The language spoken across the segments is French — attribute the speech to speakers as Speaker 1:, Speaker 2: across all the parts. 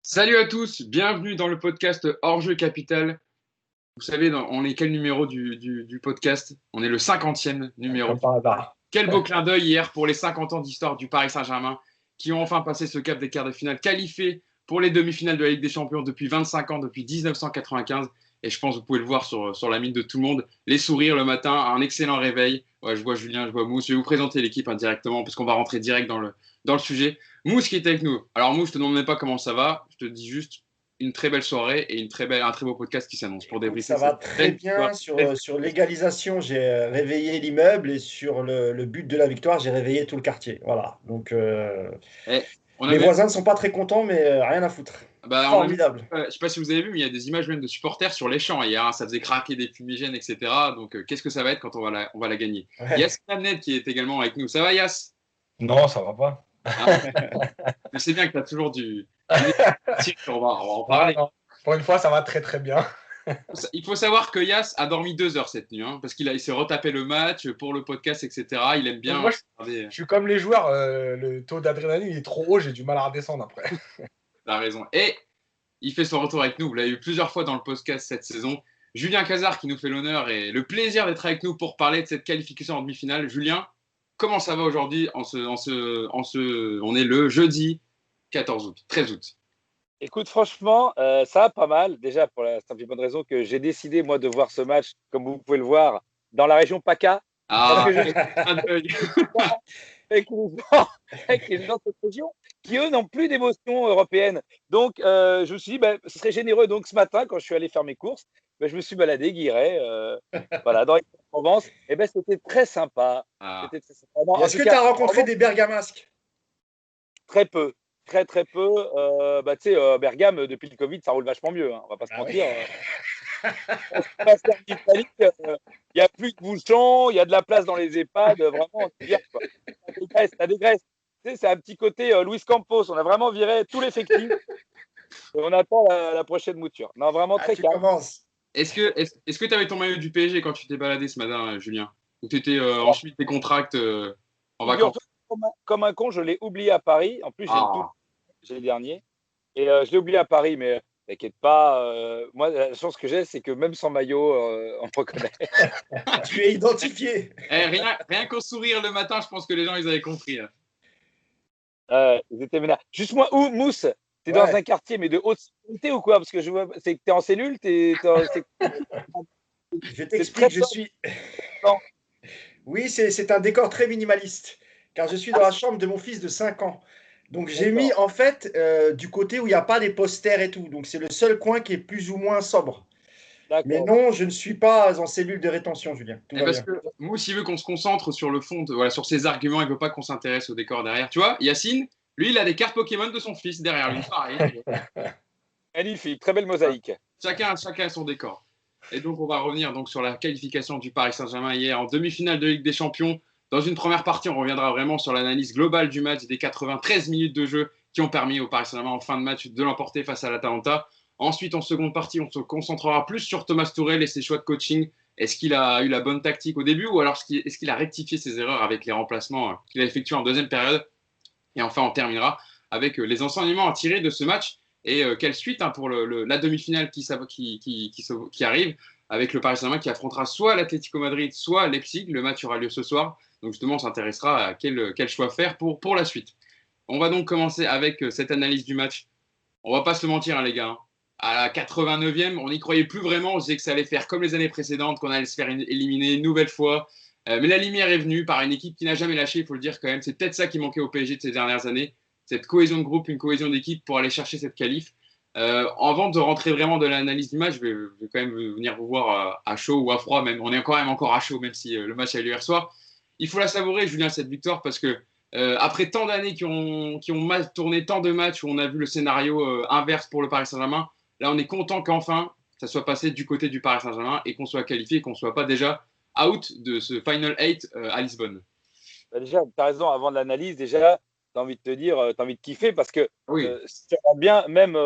Speaker 1: Salut à tous, bienvenue dans le podcast Hors-jeu Capital. Vous savez, on est quel numéro du podcast? On est le 50e numéro.
Speaker 2: Comme par hasard.
Speaker 1: Quel beau clin d'œil hier pour les 50 ans d'histoire du Paris Saint-Germain qui ont enfin passé ce cap des quarts de finale, qualifiés pour les demi-finales de la Ligue des Champions depuis 25 ans, depuis 1995. Et je pense que vous pouvez le voir sur la mine de tout le monde. Les sourires le matin, un excellent réveil. Ouais, je vois Julien, je vois Mousse. Je vais vous présenter l'équipe indirectement parce qu'on va rentrer direct dans le sujet. Mousse qui est avec nous. Alors Mousse, je te demande même pas comment ça va. Je te dis juste une très belle soirée et un très beau podcast qui s'annonce pour débriefer.
Speaker 2: Ça va très bien. Sur l'égalisation, j'ai réveillé l'immeuble et sur le but de la victoire, j'ai réveillé tout le quartier. Voilà. Donc, mes voisins ne sont pas très contents, mais rien à foutre. Formidable.
Speaker 1: Je ne sais pas si vous avez vu, mais il y a des images même de supporters sur les champs hier. Ça faisait craquer des fumigènes, etc. Donc, qu'est-ce que ça va être quand on va la gagner?
Speaker 2: Ouais.
Speaker 1: Yass Ned qui est également avec nous. Ça va, Yass?
Speaker 3: Non, ça va pas.
Speaker 1: Je sais bien que tu as toujours du. On va en parler.
Speaker 3: Non. Pour une fois, ça va très très bien.
Speaker 1: Il faut savoir que Yass a dormi 2 heures cette nuit, parce qu'il s'est retapé le match pour le podcast, etc. Il aime bien.
Speaker 3: Moi, je suis comme les joueurs, le taux d'adrénaline il est trop haut, j'ai du mal à redescendre après.
Speaker 1: T'as raison. Et il fait son retour avec nous. Vous l'avez eu plusieurs fois dans le podcast cette saison. Julien Cazard qui nous fait l'honneur et le plaisir d'être avec nous pour parler de cette qualification en demi-finale. Julien, comment ça va aujourd'hui on est le jeudi 13 août.
Speaker 4: Écoute, franchement, ça va pas mal. Déjà, pour la simple et bonne raison que j'ai décidé, moi, de voir ce match, comme vous pouvez le voir, dans la région PACA.
Speaker 1: Ah,
Speaker 4: avec les gens de cette région qui, eux, n'ont plus d'émotion européenne. Donc, je me suis dit, ce serait généreux. Donc, ce matin, quand je suis allé faire mes courses, je me suis baladé, Guiret, voilà, dans les Provence. Et c'était très sympa.
Speaker 2: C'était très sympa. Est-ce que tu as rencontré des Bergamasques?
Speaker 4: Très peu. Très, très peu. Tu sais, Bergame, depuis le Covid, ça roule vachement mieux. On va pas se mentir. Il n'y a plus de bouchons, il y a de la place dans les EHPAD. Vraiment, c'est bien. Ça dégraisse. Tu sais, c'est un petit côté Luis Campos. On a vraiment viré tout l'effectif. Et on attend la prochaine mouture. Non, vraiment très calme.
Speaker 1: Est-ce que tu avais ton maillot du PSG quand tu t'es baladé ce matin, Julien? Ou tu étais en chemise des contracts en vacances?
Speaker 4: Comme un con, je l'ai oublié à Paris. En plus, j'ai le dernier. Et je l'ai oublié à Paris, mais t'inquiète pas. Moi, la chance que j'ai, c'est que même sans maillot, on me reconnaît.
Speaker 2: Tu es identifié.
Speaker 1: Rien qu'au sourire le matin, je pense que les gens, ils avaient compris.
Speaker 4: Ils étaient ménagés. Juste moi, où, Mousse? T'es dans un quartier, mais de haute sécurité ou quoi? Parce que je vois, c'est que t'es en cellule.
Speaker 2: Je t'explique, je suis.
Speaker 4: Non.
Speaker 2: Oui, c'est un décor très minimaliste, car je suis dans la chambre de mon fils de 5 ans. Donc, j'ai mis, en fait, du côté où il n'y a pas des posters et tout. Donc, c'est le seul coin qui est plus ou moins sobre. Mais non, je ne suis pas en cellule de rétention, Julien.
Speaker 1: Parce que Mousse, il veut qu'on se concentre sur le fond, voilà, sur ses arguments. Il ne veut pas qu'on s'intéresse au décor derrière. Tu vois, Yacine, lui, il a des cartes Pokémon de son fils derrière lui. Pareil.
Speaker 4: Magnifique, très belle mosaïque.
Speaker 1: Chacun a son décor. Et donc, on va revenir donc, sur la qualification du Paris Saint-Germain hier en demi-finale de Ligue des Champions. Dans une première partie, on reviendra vraiment sur l'analyse globale du match, des 93 minutes de jeu qui ont permis au Paris Saint-Germain en fin de match de l'emporter face à l'Atalanta. Ensuite, en seconde partie, on se concentrera plus sur Thomas Tuchel et ses choix de coaching. Est-ce qu'il a eu la bonne tactique au début ou alors est-ce qu'il a rectifié ses erreurs avec les remplacements qu'il a effectués en deuxième période? Et enfin, on terminera avec les enseignements à tirer de ce match et quelle suite pour la demi-finale qui arrive avec le Paris Saint-Germain qui affrontera soit l'Atlético Madrid, soit Leipzig. Le match aura lieu ce soir. Donc justement, on s'intéressera à quel choix faire pour la suite. On va donc commencer avec cette analyse du match. On va pas se mentir, les gars. À la 89e, on n'y croyait plus vraiment. On se disait que ça allait faire comme les années précédentes, qu'on allait se faire éliminer une nouvelle fois. Mais la lumière est venue par une équipe qui n'a jamais lâché, il faut le dire quand même. C'est peut-être ça qui manquait au PSG de ces dernières années. Cette cohésion de groupe, une cohésion d'équipe pour aller chercher cette qualif. Avant de rentrer vraiment dans l'analyse du match, je vais quand même venir vous voir à chaud ou à froid. Même. On est quand même encore à chaud, même si le match a eu hier soir. Il faut la savourer, Julien, cette victoire, parce que après tant d'années qui ont mal tourné, tant de matchs où on a vu le scénario inverse pour le Paris Saint-Germain, là, on est content qu'enfin, ça soit passé du côté du Paris Saint-Germain et qu'on soit qualifié et qu'on ne soit pas déjà out de ce Final 8 à Lisbonne.
Speaker 4: Déjà, tu as raison, avant de l'analyse, déjà, tu as envie de te dire, tu as envie de kiffer parce que si tu regardes bien, même,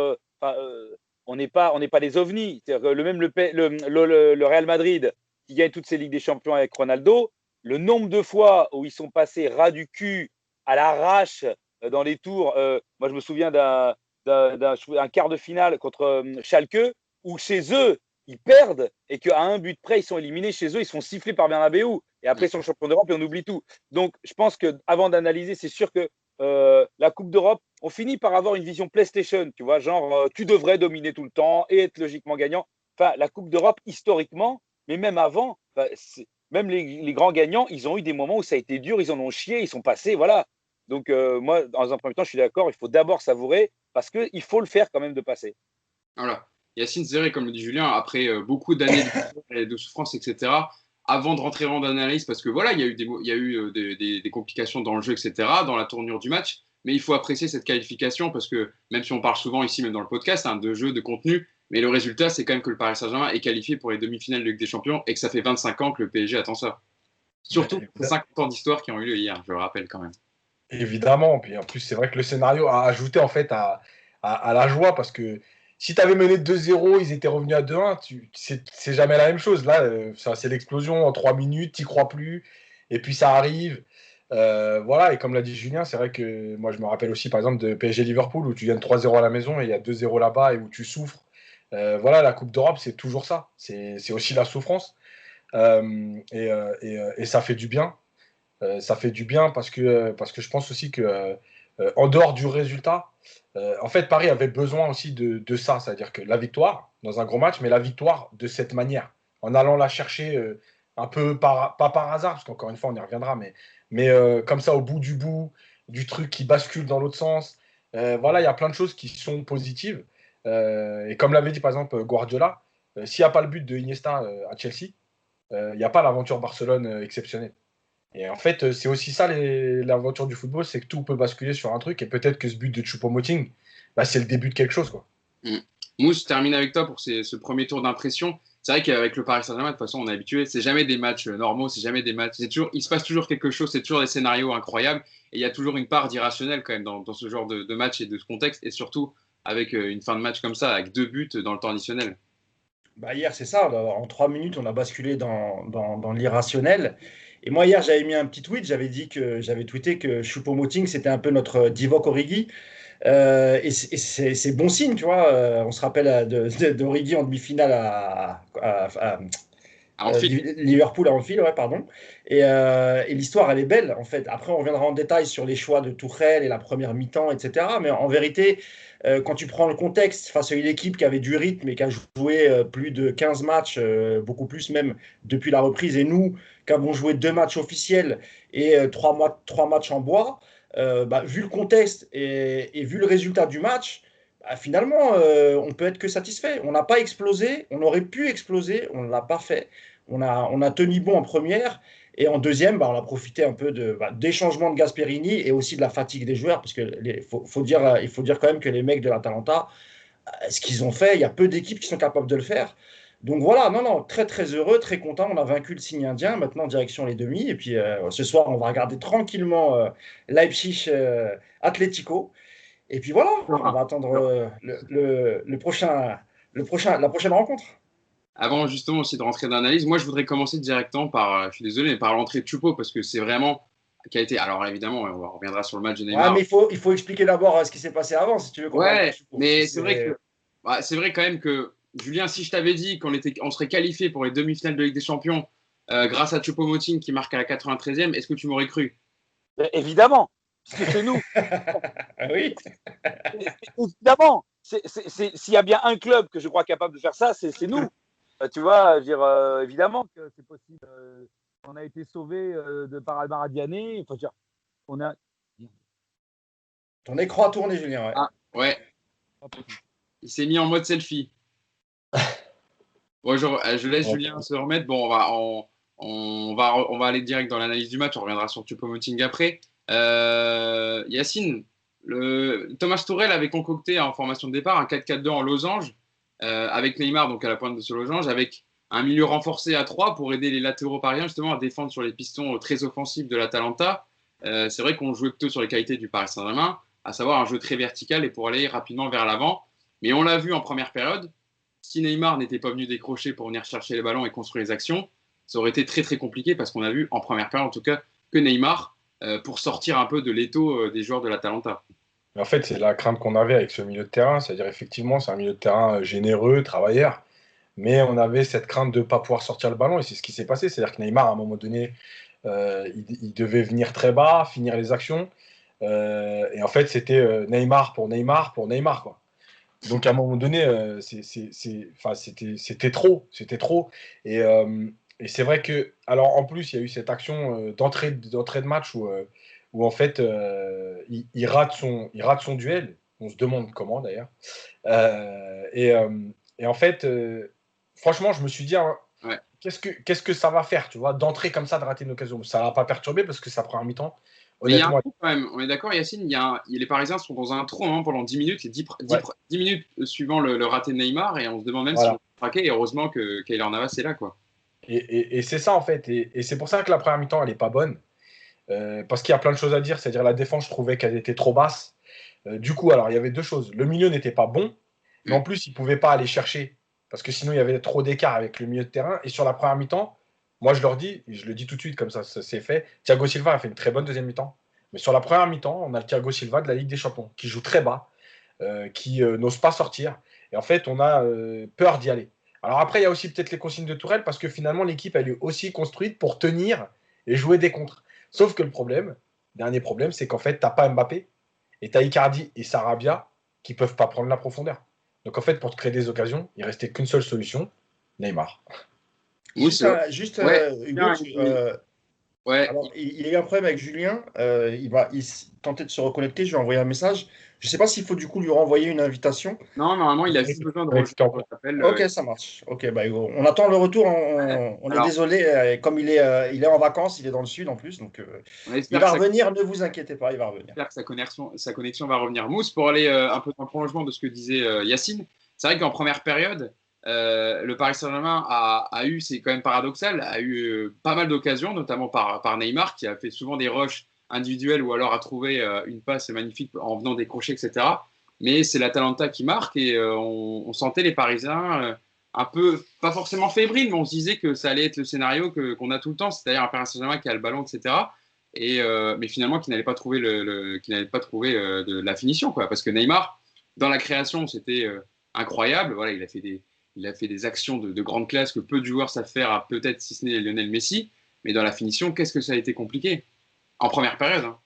Speaker 4: on n'est pas des ovnis. Le Real Madrid qui gagne toutes ses Ligues des Champions avec Ronaldo, le nombre de fois où ils sont passés ras du cul, à l'arrache, dans les tours. Moi, je me souviens d'un d'un quart de finale contre Schalke, où chez eux, ils perdent et qu'à un but près, ils sont éliminés chez eux, ils sont sifflés par Bernabeu. Et après, ils sont champions d'Europe et on oublie tout. Donc, je pense qu'avant d'analyser, c'est sûr que la Coupe d'Europe, on finit par avoir une vision PlayStation, tu vois, genre, tu devrais dominer tout le temps et être logiquement gagnant. Enfin, la Coupe d'Europe, historiquement, mais même avant, même les grands gagnants, ils ont eu des moments où ça a été dur, ils en ont chié, ils sont passés, voilà. Donc, moi, dans un premier temps, je suis d'accord, il faut d'abord savourer parce qu'il faut le faire quand même de passer.
Speaker 1: Voilà. Yacine, c'est vrai, comme le dit Julien, après beaucoup d'années de souffrance, etc., avant de rentrer en analyse, parce que voilà, il y a eu des complications dans le jeu, etc., dans la tournure du match, mais il faut apprécier cette qualification parce que même si on parle souvent ici, même dans le podcast, de jeu, de contenu, mais le résultat, c'est quand même que le Paris Saint-Germain est qualifié pour les demi-finales de Ligue des Champions et que ça fait 25 ans que le PSG attend ça. Surtout 50 ans d'histoire qui ont eu lieu hier, je le rappelle quand même.
Speaker 3: Évidemment, puis en plus, c'est vrai que le scénario a ajouté en fait à la joie parce que si tu avais mené 2-0, ils étaient revenus à 2-1, c'est jamais la même chose. Là, c'est l'explosion en 3 minutes, tu crois plus, et puis ça arrive. Voilà, et comme l'a dit Julien, c'est vrai que moi je me rappelle aussi par exemple de PSG Liverpool où tu gagnes 3-0 à la maison et il y a 2-0 là-bas et où tu souffres. Voilà, la Coupe d'Europe, c'est toujours ça. C'est aussi la souffrance. Et ça fait du bien. Ça fait du bien parce que je pense aussi que en dehors du résultat, en fait, Paris avait besoin aussi de ça, c'est-à-dire que la victoire dans un gros match, mais la victoire de cette manière, en allant la chercher un peu pas par hasard, parce qu'encore une fois, on y reviendra, mais comme ça, au bout du truc qui bascule dans l'autre sens. Voilà, il y a plein de choses qui sont positives. Et comme l'avait dit par exemple Guardiola, s'il n'y a pas le but de Iniesta à Chelsea, il n'y a pas l'aventure Barcelone exceptionnelle. Et en fait, c'est aussi ça l'aventure du football, c'est que tout peut basculer sur un truc. Et peut-être que ce but de Choupo-Moting, bah, c'est le début de quelque chose, quoi.
Speaker 1: Mousse, je termine avec toi pour ce premier tour d'impression. C'est vrai qu'avec le Paris Saint-Germain, de toute façon, on est habitué. C'est jamais des matchs normaux, c'est jamais des matchs. Il se passe toujours quelque chose, c'est toujours des scénarios incroyables. Et il y a toujours une part d'irrationnel quand même dans ce genre de match et de ce contexte. Et surtout avec une fin de match comme ça, avec 2 buts dans le temps additionnel.
Speaker 2: Bah hier, c'est ça. En 3 minutes, on a basculé dans l'irrationnel. Et moi, hier, j'avais mis un petit tweet. J'avais tweeté que Choupo-Moting, c'était un peu notre Divock Origi. Et c'est bon signe, tu vois. On se rappelle d'Origi en demi-finale Liverpool à Anfield, ouais, pardon. Et l'histoire, elle est belle, en fait. Après, on reviendra en détail sur les choix de Tuchel et la première mi-temps, etc. Mais en vérité, quand tu prends le contexte face à une équipe qui avait du rythme et qui a joué plus de 15 matchs, beaucoup plus même depuis la reprise, et nous, qui avons joué 2 matchs officiels et 3 matchs en bois, bah, vu le contexte et vu le résultat du match, bah, finalement, on peut être que satisfait. On n'a pas explosé, on aurait pu exploser, on ne l'a pas fait. On a tenu bon en première et en deuxième, bah, on a profité un peu des changements de Gasperini et aussi de la fatigue des joueurs parce qu'il faut dire quand même que les mecs de l'Atalanta, ce qu'ils ont fait, il y a peu d'équipes qui sont capables de le faire. Donc voilà, non, très très heureux, très content. On a vaincu le signe indien, maintenant direction les demi. Et puis ce soir, on va regarder tranquillement Leipzig Atlético. Et puis voilà, on va attendre la prochaine rencontre.
Speaker 1: Avant justement aussi de rentrer dans l'analyse, moi je voudrais commencer directement par, je suis désolé, mais par l'entrée de Choupo parce que c'est vraiment qui a été. Alors évidemment, on reviendra sur le match de Neymar.
Speaker 2: Ouais, mais il faut expliquer d'abord ce qui s'est passé avant, si tu veux.
Speaker 1: Ouais, mais c'est vrai quand même que Julien, si je t'avais dit on serait qualifié pour les demi-finales de Ligue des Champions grâce à Choupo-Moting qui marque à la 93e, est-ce que tu m'aurais cru?
Speaker 4: Évidemment, parce que c'est nous.
Speaker 2: Oui.
Speaker 4: Évidemment. S'il y a bien un club que je crois capable de faire ça, c'est nous. Tu vois, je veux dire, évidemment que c'est possible. On a été sauvé par Almara Diané. Enfin, dire, on a.
Speaker 2: Ton écran a tourné, Julien. Ouais.
Speaker 1: Ah, ouais. Il s'est mis en mode selfie. Bon, je laisse Julien se remettre. Bon, on va aller direct dans l'analyse du match. On reviendra sur Choupo-Moting après. Yacine, Thomas Tuchel avait concocté en formation de départ un 4-4-2 en losange avec Neymar donc à la pointe de ce losange, avec un milieu renforcé à 3 pour aider les latéraux parisiens justement à défendre sur les pistons très offensifs de l'Atalanta. C'est vrai qu'on jouait plutôt sur les qualités du Paris Saint-Germain, à savoir un jeu très vertical et pour aller rapidement vers l'avant. Mais on l'a vu en première période, si Neymar n'était pas venu décrocher pour venir chercher les ballons et construire les actions, ça aurait été très très compliqué parce qu'on a vu en première période en tout cas que Neymar pour sortir un peu de l'étau des joueurs de l'Atalanta.
Speaker 3: Mais en fait, c'est la crainte qu'on avait avec ce milieu de terrain. C'est-à-dire, effectivement, c'est un milieu de terrain généreux, travailleur. Mais on avait cette crainte de ne pas pouvoir sortir le ballon. Et c'est ce qui s'est passé. C'est-à-dire que Neymar, à un moment donné, il devait venir très bas, finir les actions. Et en fait, c'était Neymar pour Neymar pour Neymar, quoi. Donc, à un moment donné, c'était trop. C'était trop. Et c'est vrai que, alors en plus, il y a eu cette action d'entrée de match où en fait, il rate son duel. On se demande comment d'ailleurs. Et en fait, franchement, je me suis dit, hein,
Speaker 1: Ouais.
Speaker 3: qu'est-ce que ça va faire, tu vois, d'entrer comme ça, de rater une occasion. Ça ne va pas perturber parce que ça prend un mi-temps.
Speaker 1: Mais il y a un trou quand même, on est d'accord Yacine, les Parisiens sont dans un trou pendant 10 minutes, et 10 minutes suivant le raté de Neymar, et on se demande même si on craqué, et heureusement que Keylor Navas est là, quoi.
Speaker 3: Et c'est ça en fait, et c'est pour ça que la première mi-temps elle n'est pas bonne, parce qu'il y a plein de choses à dire, c'est-à-dire la défense je trouvais qu'elle était trop basse, du coup alors il y avait deux choses, le milieu n'était pas bon, mais en plus il ne pouvait pas aller chercher, parce que sinon il y avait trop d'écart avec le milieu de terrain, et sur la première mi-temps, moi je leur dis, et je le dis tout de suite comme ça c'est fait, Thiago Silva a fait une très bonne deuxième mi-temps, mais sur la première mi-temps on a le Thiago Silva de la Ligue des Champions, qui joue très bas, qui n'ose pas sortir, et en fait on a peur d'y aller. Alors après, il y a aussi peut-être les consignes de Tourelle parce que finalement, l'équipe, elle est aussi construite pour tenir et jouer des contres. Sauf que le problème, dernier problème, c'est qu'en fait, tu n'as pas Mbappé et tu as Icardi et Sarabia qui ne peuvent pas prendre la profondeur. Donc en fait, pour te créer des occasions, il ne restait qu'une seule solution, Neymar.
Speaker 2: Hugo,
Speaker 1: ouais.
Speaker 2: Alors, il y a eu un problème avec Julien. Il tentait de se reconnecter. Je lui ai envoyé un message. Je ne sais pas s'il faut du coup lui renvoyer une invitation.
Speaker 1: Non, normalement, il a juste besoin de rejoindre votre appel.
Speaker 2: Ok, ça marche. Ok, bah, Hugo, on attend le retour. On est désolé. Comme il est en vacances, il est dans le sud en plus. Donc, il va revenir. Ne vous inquiétez pas, il va revenir.
Speaker 1: J'espère que sa connexion va revenir. Mousse, pour aller un peu dans le prolongement de ce que disait Yacine, c'est vrai qu'en première période, le Paris Saint-Germain a eu, c'est quand même paradoxal, a eu pas mal d'occasions, notamment par Neymar, qui a fait souvent des rushs individuels ou alors a trouvé une passe magnifique en venant décrocher, etc. Mais c'est l'Atalanta qui marque et on sentait les Parisiens un peu, pas forcément fébriles, mais on se disait que ça allait être le scénario qu'on a tout le temps, c'est-à-dire un Paris Saint-Germain qui a le ballon, etc. Mais finalement qui n'allait pas trouver, de la finition, quoi. Parce que Neymar, dans la création, c'était incroyable. Voilà, il a fait des actions de grande classe que peu de joueurs savent faire, peut-être si ce n'est Lionel Messi. Mais dans la finition, qu'est-ce que ça a été compliqué en première période, hein.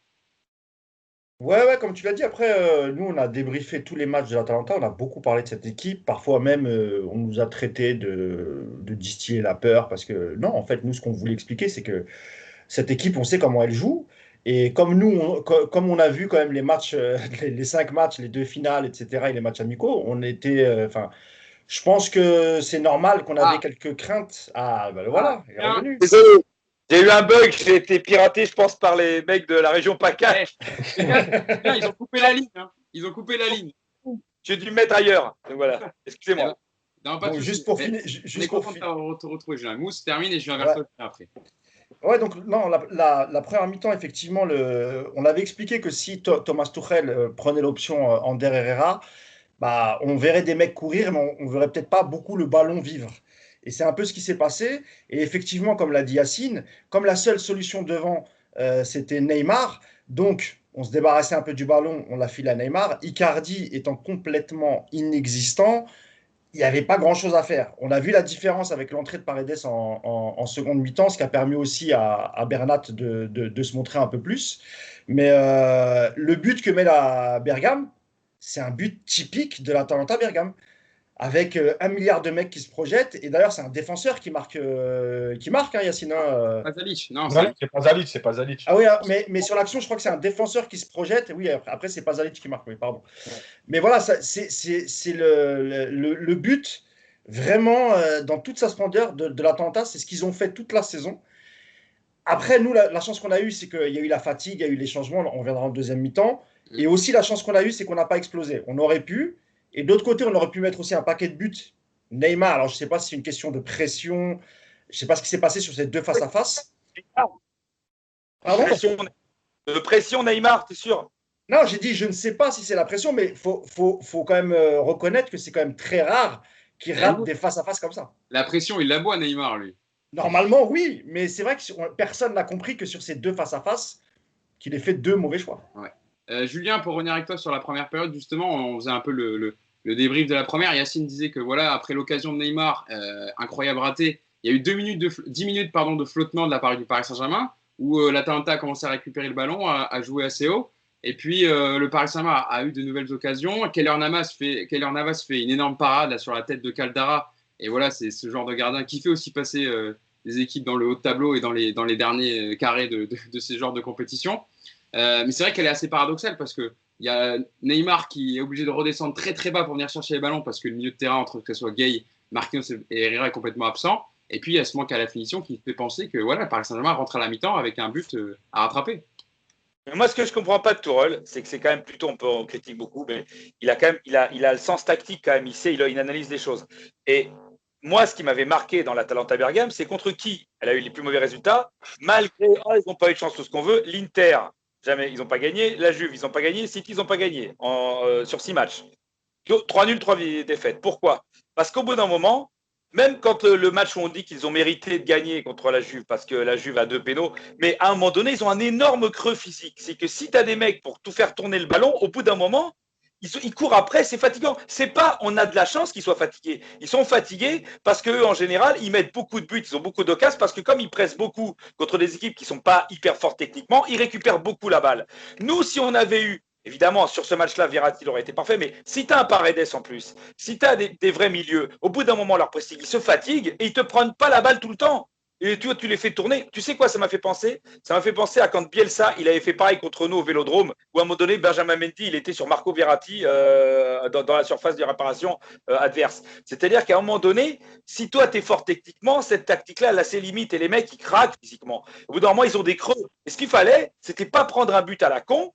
Speaker 2: Ouais, comme tu l'as dit, après, nous, on a débriefé tous les matchs de l'Atalanta, on a beaucoup parlé de cette équipe, parfois même, on nous a traité de distiller la peur, parce que non, en fait, nous, ce qu'on voulait expliquer, c'est que cette équipe, on sait comment elle joue, et comme nous, comme on a vu quand même les matchs, les 5 matchs, les 2 finales, etc., et les matchs amicaux, on était, je pense que c'est normal qu'on avait quelques craintes. Ah, ben voilà, il est revenu.
Speaker 4: Désolé. J'ai eu un bug, j'ai été piraté, je pense, par les mecs de la région PACA.
Speaker 1: Ils ont coupé la ligne. Hein. Ils ont coupé la ligne.
Speaker 4: J'ai dû me mettre ailleurs. Donc voilà, excusez-moi.
Speaker 1: Non, pas
Speaker 2: bon, juste pour finir.
Speaker 1: Juste pour te retrouver, Julien. Mousse termine et je viens vers toi après.
Speaker 2: Ouais, donc non, la première mi-temps, effectivement, on avait expliqué que si Thomas Tuchel prenait l'option Ander Herrera, bah, on verrait des mecs courir, mais on ne verrait peut-être pas beaucoup le ballon vivre. Et c'est un peu ce qui s'est passé. Et effectivement, comme l'a dit Yacine, comme la seule solution devant, c'était Neymar, donc on se débarrassait un peu du ballon, on l'a filé à Neymar. Icardi étant complètement inexistant, il n'y avait pas grand-chose à faire. On a vu la différence avec l'entrée de Paredes en seconde mi-temps, ce qui a permis aussi à Bernat de se montrer un peu plus. Mais le but que met la Bergame, c'est un but typique de l'Atalanta Bergame, avec 1 milliard de mecs qui se projettent. Et d'ailleurs, c'est un défenseur qui marque, hein, Yacine.
Speaker 1: Zalic. Non,
Speaker 3: c'est pas Zalic.
Speaker 2: Ah oui, mais sur l'action, je crois que c'est un défenseur qui se projette. Oui, après c'est pas Zalic qui marque, oui, pardon. Ouais. Mais voilà, c'est le but, vraiment, dans toute sa splendeur de l'Atalanta. C'est ce qu'ils ont fait toute la saison. Après, nous, la chance qu'on a eue, c'est qu'il y a eu la fatigue, il y a eu les changements. On reviendra en deuxième mi-temps. Et aussi, la chance qu'on a eue, c'est qu'on n'a pas explosé. On aurait pu. Et d'autre côté, on aurait pu mettre aussi un paquet de buts. Neymar, alors je ne sais pas si c'est une question de pression. Je ne sais pas ce qui s'est passé sur ces deux face-à-face.
Speaker 4: Pardon ? Pression Neymar, t'es sûr ?
Speaker 2: Non, j'ai dit je ne sais pas si c'est la pression, mais il faut quand même reconnaître que c'est quand même très rare qu'il rate des face-à-face comme ça.
Speaker 1: La pression, il la boit, Neymar, lui.
Speaker 2: Normalement, oui, mais c'est vrai que personne n'a compris que sur ces deux face-à-face, qu'il ait fait 2 mauvais choix.
Speaker 1: Ouais. Julien, pour revenir avec toi sur la première période, justement, on faisait un peu le débrief de la première. Yacine disait que voilà, après l'occasion de Neymar, incroyable raté, il y a eu 10 minutes de flottement de la part du Paris Saint-Germain, où l'Atalanta a commencé à récupérer le ballon, à jouer assez haut. Et puis le Paris Saint-Germain a eu de nouvelles occasions. Keylor Navas fait une énorme parade là, sur la tête de Caldara. Et voilà, c'est ce genre de gardien qui fait aussi passer des équipes dans le haut de tableau et dans les derniers carrés de ces genres de compétitions. Mais c'est vrai qu'elle est assez paradoxale parce qu'il y a Neymar qui est obligé de redescendre très très bas pour venir chercher les ballons parce que le milieu de terrain, entre que ce soit Gay, Marquinhos et Herrera, est complètement absent. Et puis il y a ce manque à la finition qui fait penser que voilà, Paris Saint-Germain rentre à la mi-temps avec un but à rattraper.
Speaker 4: Moi, ce que je ne comprends pas de Tourelle, c'est que c'est quand même plutôt, on critique beaucoup, mais il a le sens tactique quand même, il analyse les choses. Et moi, ce qui m'avait marqué dans l'Atalanta Bergame, c'est contre qui elle a eu les plus mauvais résultats, malgré, ils n'ont pas eu de chance, tout ce qu'on veut. L'Inter, jamais, ils n'ont pas gagné. La Juve, ils n'ont pas gagné. City, ils n'ont pas gagné sur 6 matchs. 3 nuls, 3 défaites. Pourquoi? Parce qu'au bout d'un moment, même quand le match où on dit qu'ils ont mérité de gagner contre la Juve, parce que la Juve a 2 pénaux, mais à un moment donné, ils ont un énorme creux physique. C'est que si tu as des mecs pour tout faire tourner le ballon, au bout d'un moment, ils courent après, c'est fatigant. C'est pas on a de la chance qu'ils soient fatigués. Ils sont fatigués parce qu'eux, en général, ils mettent beaucoup de buts, ils ont beaucoup d'occasions, parce que comme ils pressent beaucoup contre des équipes qui sont pas hyper fortes techniquement, ils récupèrent beaucoup la balle. Nous, si on avait eu évidemment, sur ce match-là, Verratti aurait été parfait, mais si tu as un Paredes en plus, si tu as des vrais milieux, au bout d'un moment, leur pressing, ils se fatiguent et ils ne te prennent pas la balle tout le temps. Et tu les fais tourner. Tu sais quoi, ça m'a fait penser? Ça m'a fait penser à quand Bielsa, il avait fait pareil contre nous au Vélodrome, où à un moment donné, Benjamin Mendy, il était sur Marco Verratti dans la surface de réparation adverse. C'est-à-dire qu'à un moment donné, si toi, tu es fort techniquement, cette tactique-là, elle a ses limites et les mecs, ils craquent physiquement. Au bout d'un moment, ils ont des creux. Et ce qu'il fallait, c'était pas prendre un but à la con,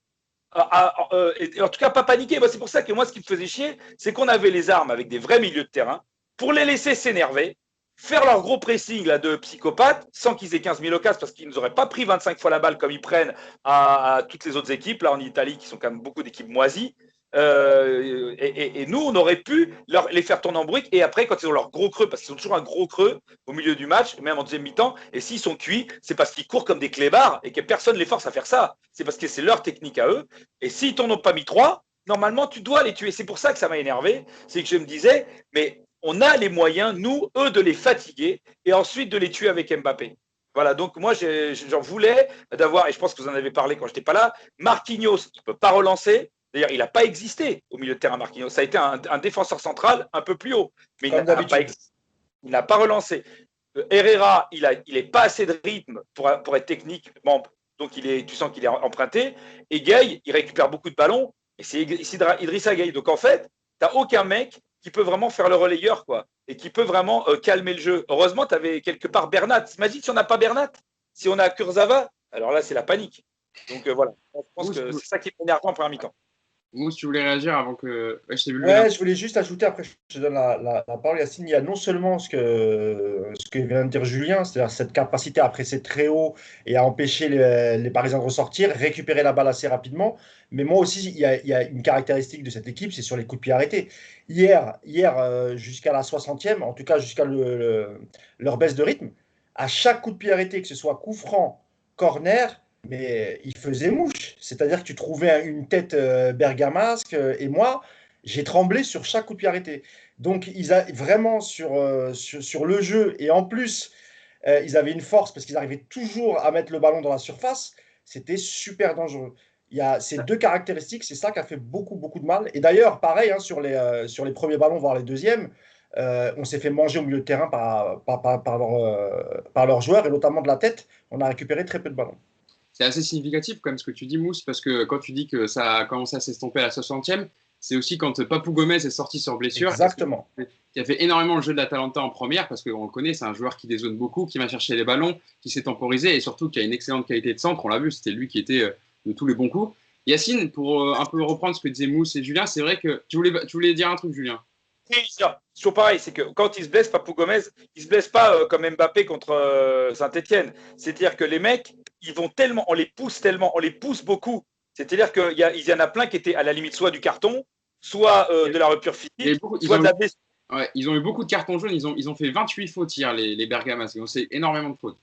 Speaker 4: en tout cas pas paniquer. C'est pour ça que moi, ce qui me faisait chier, c'est qu'on avait les armes avec des vrais milieux de terrain pour les laisser s'énerver, faire leur gros pressing là, de psychopathes sans qu'ils aient 15 000 occasions, parce qu'ils n'auraient pas pris 25 fois la balle comme ils prennent à toutes les autres équipes là en Italie, qui sont quand même beaucoup d'équipes moisies. Et nous, on aurait pu les faire tourner en briques. Et après, quand ils ont leur gros creux, parce qu'ils ont toujours un gros creux au milieu du match, même en deuxième mi-temps, et s'ils sont cuits, c'est parce qu'ils courent comme des clébards et que personne ne les force à faire ça. C'est parce que c'est leur technique à eux. Et s'ils t'en ont pas mis 3, normalement, tu dois les tuer. C'est pour ça que ça m'a énervé. C'est que je me disais, mais on a les moyens, nous, eux, de les fatiguer et ensuite de les tuer avec Mbappé. Voilà, donc moi, j'en voulais d'avoir, et je pense que vous en avez parlé quand je n'étais pas là, Marquinhos, il ne peut pas relancer. D'ailleurs, il n'a pas existé au milieu de terrain, Marquinhos. Ça a été un défenseur central un peu plus haut, mais il n'a pas relancé. Herrera, il n'est pas assez de rythme pour être technique, donc tu sens qu'il est emprunté. Et Gueye, il récupère beaucoup de ballons, et c'est Idrissa Gueye. Donc en fait, tu n'as aucun mec qui peut vraiment faire le relayeur, quoi, et qui peut vraiment calmer le jeu. Heureusement, tu avais quelque part Bernat. Imagine si on n'a pas Bernat, si on a Kurzawa, alors là, c'est la panique. Donc voilà, je pense que c'est ça qui est énervant en première mi-temps.
Speaker 1: Mousse, tu voulais réagir avant que.
Speaker 2: Je voulais juste ajouter, après je te donne la parole, Yacine. Il y a non seulement ce que vient de dire Julien, c'est-à-dire cette capacité à presser très haut et à empêcher les Parisiens de ressortir, récupérer la balle assez rapidement, mais moi aussi, il y a une caractéristique de cette équipe, c'est sur les coups de pied arrêtés. Hier jusqu'à la 60e, en tout cas jusqu'à leur baisse de rythme, à chaque coup de pied arrêté, que ce soit coup franc, corner, mais il faisait mouche. C'est-à-dire que tu trouvais une tête bergamasque. Et moi, j'ai tremblé sur chaque coup de pied arrêté. Donc, ils avaient vraiment sur le jeu. Et en plus, ils avaient une force parce qu'ils arrivaient toujours à mettre le ballon dans la surface. C'était super dangereux. Il y a ces deux caractéristiques. C'est ça qui a fait beaucoup, beaucoup de mal. Et d'ailleurs, pareil, hein, sur les premiers ballons, voire les deuxièmes, on s'est fait manger au milieu de terrain par leurs joueurs, et notamment de la tête. On a récupéré très peu de ballons.
Speaker 1: C'est assez significatif quand même ce que tu dis, Mousse, parce que quand tu dis que ça a commencé à s'estomper à la 60e, c'est aussi quand Papou Gomez est sorti sur blessure.
Speaker 2: Exactement.
Speaker 1: Qui a fait énormément le jeu de l'Atalanta en première, parce qu'on le connaît, c'est un joueur qui dézone beaucoup, qui va chercher les ballons, qui s'est temporisé et surtout qui a une excellente qualité de centre. On l'a vu, c'était lui qui était de tous les bons coups. Yacine, pour un peu reprendre ce que disaient Mousse et Julien, c'est vrai que tu voulais dire un truc, Julien.
Speaker 4: Oui, c'est toujours pareil, c'est que quand il se blesse, Papou Gomez, il se blesse pas comme Mbappé contre Saint-Etienne. C'est-à-dire que les mecs, ils vont tellement, on les pousse beaucoup. C'est-à-dire qu'il y en a plein qui étaient à la limite soit du carton, soit de la rupture physique, soit de la blessure.
Speaker 1: Ouais, ils ont eu beaucoup de cartons jaunes, ils ont fait 28 fautes hier, les Bergamas, ils ont fait énormément de fautes.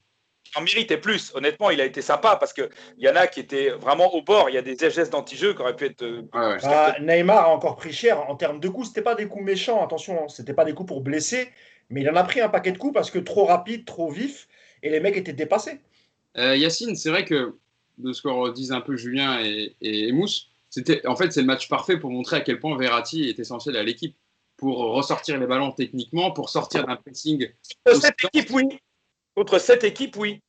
Speaker 4: en méritait plus. Honnêtement, il a été sympa parce qu'il y en a qui étaient vraiment au bord. Il y a des gestes d'anti-jeu qui auraient pu être.
Speaker 2: Neymar a encore pris cher en termes de coups. C'était pas des coups méchants, attention. C'était pas des coups pour blesser. Mais il en a pris un paquet de coups parce que trop rapide, trop vif. Et les mecs étaient dépassés.
Speaker 1: Yacine, c'est vrai que de ce qu'on disent un peu Julien et Mousse, en fait, c'est le match parfait pour montrer à quel point Verratti est essentiel à l'équipe. Pour ressortir les ballons techniquement, pour sortir d'un pressing.
Speaker 4: Contre cette équipe, oui. Contre cette équipe, oui.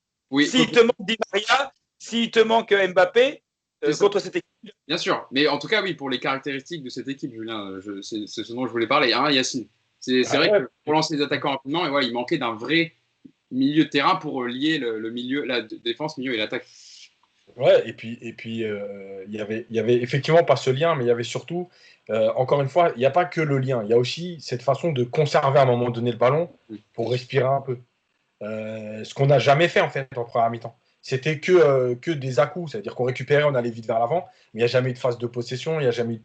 Speaker 4: S'il te manque Di Maria, s'il te manque Mbappé, contre cette équipe.
Speaker 1: Bien sûr, mais en tout cas, oui, pour les caractéristiques de cette équipe, Julien, c'est ce dont je voulais parler. Hein, Yacine. C'est vrai que pour lancer les attaquants rapidement, et voilà, il manquait d'un vrai milieu de terrain pour lier le milieu, la défense, milieu et l'attaque.
Speaker 3: Ouais, et puis il y avait effectivement pas ce lien, mais il y avait surtout, encore une fois, il n'y a pas que le lien, il y a aussi cette façon de conserver à un moment donné le ballon pour respirer un peu. Ce qu'on n'a jamais fait en fait en première mi-temps. C'était que des à-coups, c'est-à-dire qu'on récupérait, on allait vite vers l'avant, mais il n'y a jamais eu de phase de possession, il n'y a jamais eu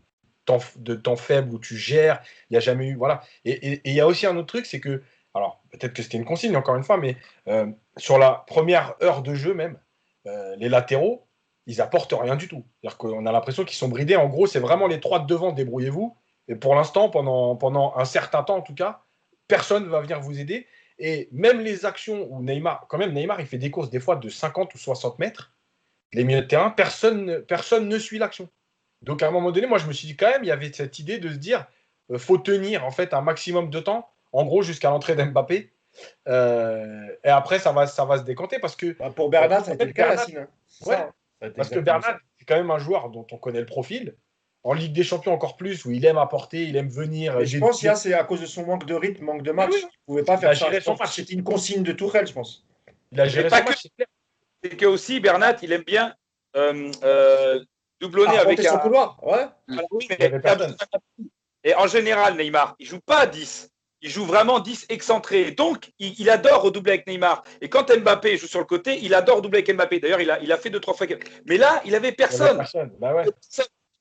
Speaker 3: de temps faible où tu gères, il n'y a jamais eu. Voilà. Et il y a aussi un autre truc, c'est que, alors peut-être que c'était une consigne encore une fois, mais sur la première heure de jeu même, les latéraux, ils apportent rien du tout. C'est-à-dire qu'on a l'impression qu'ils sont bridés. En gros, c'est vraiment les trois de devant, débrouillez-vous. Et pour l'instant, pendant un certain temps en tout cas, personne ne va venir vous aider. Et même les actions où Neymar, il fait des courses des fois de 50 ou 60 mètres, les milieux de terrain, personne ne suit l'action. Donc à un moment donné, moi je me suis dit quand même, il y avait cette idée de se dire, faut tenir en fait un maximum de temps, en gros jusqu'à l'entrée d'Mbappé. Et après, ça va se décanter parce que.
Speaker 2: Pour Bernat, ça a été le cas, Yacine.
Speaker 3: Ouais, parce que Bernat, c'est quand même un joueur dont on connaît le profil. En Ligue des Champions, encore plus, où il aime apporter, il aime venir.
Speaker 2: Mais je pense que c'est à cause de son manque de rythme, manque de match. Il ne pouvait pas faire ça. C'était une consigne de Tourelle, je pense.
Speaker 3: Il a géré son match.
Speaker 4: C'est que aussi, Bernat, il aime bien doublonner avec
Speaker 2: son couloir. Ouais.
Speaker 4: Oui, mais et en général, Neymar, il ne joue pas à 10. Il joue vraiment 10 excentré. Donc, il adore redoubler avec Neymar. Et quand Mbappé joue sur le côté, il adore redoubler avec Mbappé. D'ailleurs, il a fait 2-3 fois. Mais là, il n'avait personne.
Speaker 3: Bah ouais.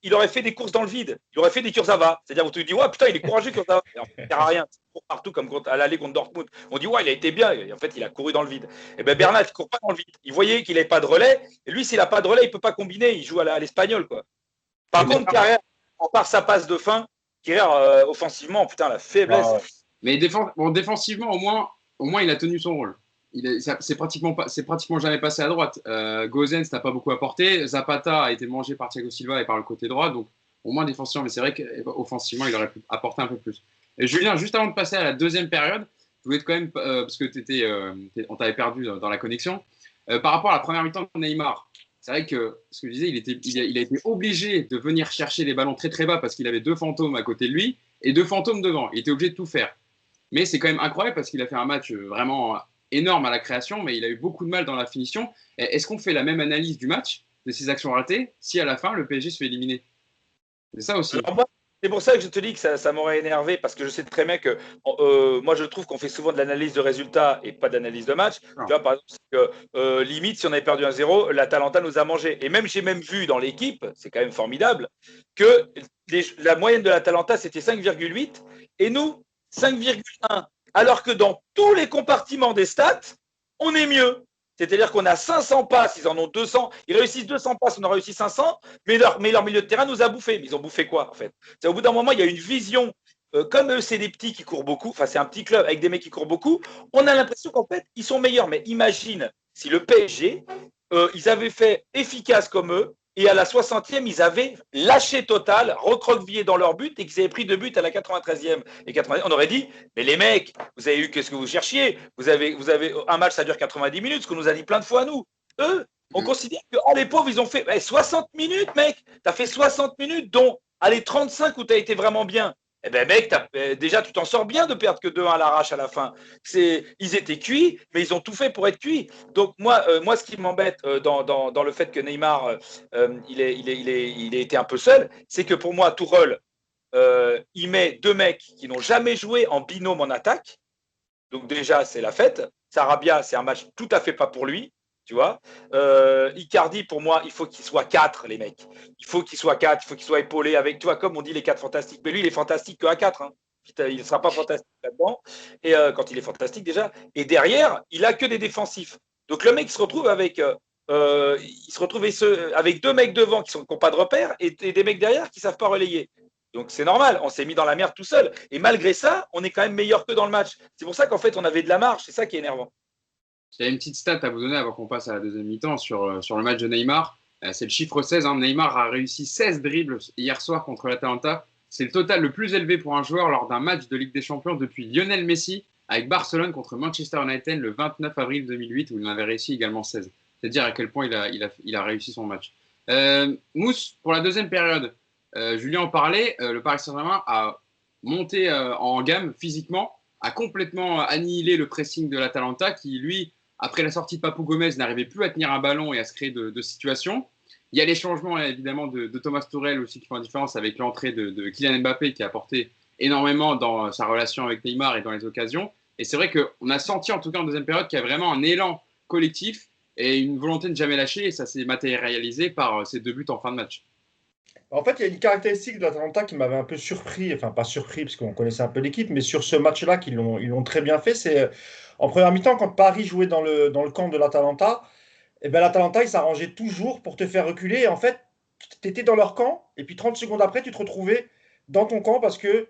Speaker 4: Il aurait fait des courses dans le vide. Il aurait fait des Kurzawa. C'est-à-dire, on te dit, ouais, putain, il est courageux, Kurzawa. Ça ne sert à rien. Il court partout, comme à l'aller contre Dortmund. On dit, ouais, il a été bien. Et en fait, il a couru dans le vide. Et bien, Bernat, il ne court pas dans le vide. Il voyait qu'il n'avait pas de relais. Et lui, s'il n'a pas de relais, il ne peut pas combiner. Il joue à l'espagnol, quoi. Par contre, Carrère, à part sa passe de fin, Carrère, offensivement, putain, la faiblesse.
Speaker 1: Ouais. Mais défensivement, au moins, il a tenu son rôle. C'est pratiquement jamais passé à droite. Gosens n'a pas beaucoup apporté. Zapata a été mangé par Thiago Silva et par le côté droit. Donc, au moins défensivement, mais c'est vrai qu'offensivement, il aurait pu apporter un peu plus. Et Julien, juste avant de passer à la deuxième période, je voulais quand même, parce que on t'avait perdu dans la connexion, par rapport à la première mi-temps de Neymar. C'est vrai que ce que je disais, il a été obligé de venir chercher les ballons très très bas parce qu'il avait deux fantômes à côté de lui et deux fantômes devant. Il était obligé de tout faire. Mais c'est quand même incroyable parce qu'il a fait un match vraiment énorme à la création, mais il a eu beaucoup de mal dans la finition. Est-ce qu'on fait la même analyse du match, de ses actions ratées, si à la fin, le PSG se fait éliminer? C'est ça aussi.
Speaker 4: Alors, c'est pour ça que je te dis que ça m'aurait énervé, parce que je sais très bien que moi, je trouve qu'on fait souvent de l'analyse de résultats et pas d'analyse de match. Tu vois, par exemple, que, limite, si on avait perdu 1-0, l'Atalanta nous a mangé. Et même, j'ai même vu dans l'équipe, c'est quand même formidable, que la moyenne de l'Atalanta, c'était 5,8 et nous, 5,1. Alors que dans tous les compartiments des stats, on est mieux. C'est-à-dire qu'on a 500 passes, ils en ont 200. Ils réussissent 200 passes, on en réussi 500, mais leur milieu de terrain nous a bouffé. Mais ils ont bouffé quoi, en fait? C'est au bout d'un moment, il y a une vision. Comme eux, c'est des petits qui courent beaucoup, enfin, c'est un petit club avec des mecs qui courent beaucoup, on a l'impression qu'en fait, ils sont meilleurs. Mais imagine si le PSG, ils avaient fait efficace comme eux, et à la 60e, ils avaient lâché total, recroquevillé dans leur but et qu'ils avaient pris 2 buts à la 93e. Et 90e, on aurait dit, mais les mecs, vous avez eu qu'est-ce que vous cherchiez? Vous avez un match, ça dure 90 minutes, ce qu'on nous a dit plein de fois à nous. Eux, on considère que les pauvres, ils ont fait 60 minutes, mec. Tu as fait 60 minutes, dont, allez, 35 où tu as été vraiment bien. Eh ben mec, déjà tu t'en sors bien de perdre que 2-1 à l'arrache à la fin. Ils étaient cuits, mais ils ont tout fait pour être cuits. Donc moi ce qui m'embête dans le fait que Neymar il a été un peu seul, c'est que pour moi Tourelle il met deux mecs qui n'ont jamais joué en binôme en attaque. Donc déjà c'est la fête. Sarabia, c'est un match tout à fait pas pour lui. Tu vois, Icardi, pour moi, il faut qu'il soit 4, les mecs. Il faut qu'il soit 4, il faut qu'il soit épaulé avec, tu vois, comme on dit les 4 fantastiques. Mais lui, il est fantastique qu'à 4. Hein. Il ne sera pas fantastique là-dedans. Et quand il est fantastique déjà. Et derrière, il a que des défensifs. Donc le mec il se retrouve avec avec deux mecs devant qui n'ont pas de repères et des mecs derrière qui ne savent pas relayer. Donc c'est normal, on s'est mis dans la merde tout seul. Et malgré ça, on est quand même meilleur que dans le match. C'est pour ça qu'en fait, on avait de la marge. C'est ça qui est énervant.
Speaker 1: Il y a une petite stat à vous donner avant qu'on passe à la deuxième mi-temps sur le match de Neymar. C'est le chiffre 16. Hein. Neymar a réussi 16 dribbles hier soir contre l'Atalanta. C'est le total le plus élevé pour un joueur lors d'un match de Ligue des Champions depuis Lionel Messi avec Barcelone contre Manchester United le 29 avril 2008 où il en avait réussi également 16. C'est-à-dire à quel point il a réussi son match. Mousse, pour la deuxième période, Julien en parlait, le Paris Saint-Germain a monté en gamme physiquement, a complètement annihilé le pressing de l'Atalanta qui, lui, après la sortie de Papou Gomez, n'arrivait plus à tenir un ballon et à se créer de situations. Il y a les changements évidemment de Thomas Tuchel aussi qui font la différence avec l'entrée de Kylian Mbappé qui a apporté énormément dans sa relation avec Neymar et dans les occasions. Et c'est vrai qu'on a senti en tout cas en deuxième période qu'il y a vraiment un élan collectif et une volonté de ne jamais lâcher, et ça s'est matérialisé par ces 2 buts en fin de match.
Speaker 2: En fait, il y a une caractéristique de l'Atalanta qui m'avait un peu surpris, enfin pas surpris parce qu'on connaissait un peu l'équipe, mais sur ce match-là, ils l'ont très bien fait. C'est en première mi-temps, quand Paris jouait dans le camp de l'Atalanta, eh ben, l'Atalanta, il s'arrangeait toujours pour te faire reculer. Et en fait, tu étais dans leur camp, et puis 30 secondes après, tu te retrouvais dans ton camp parce que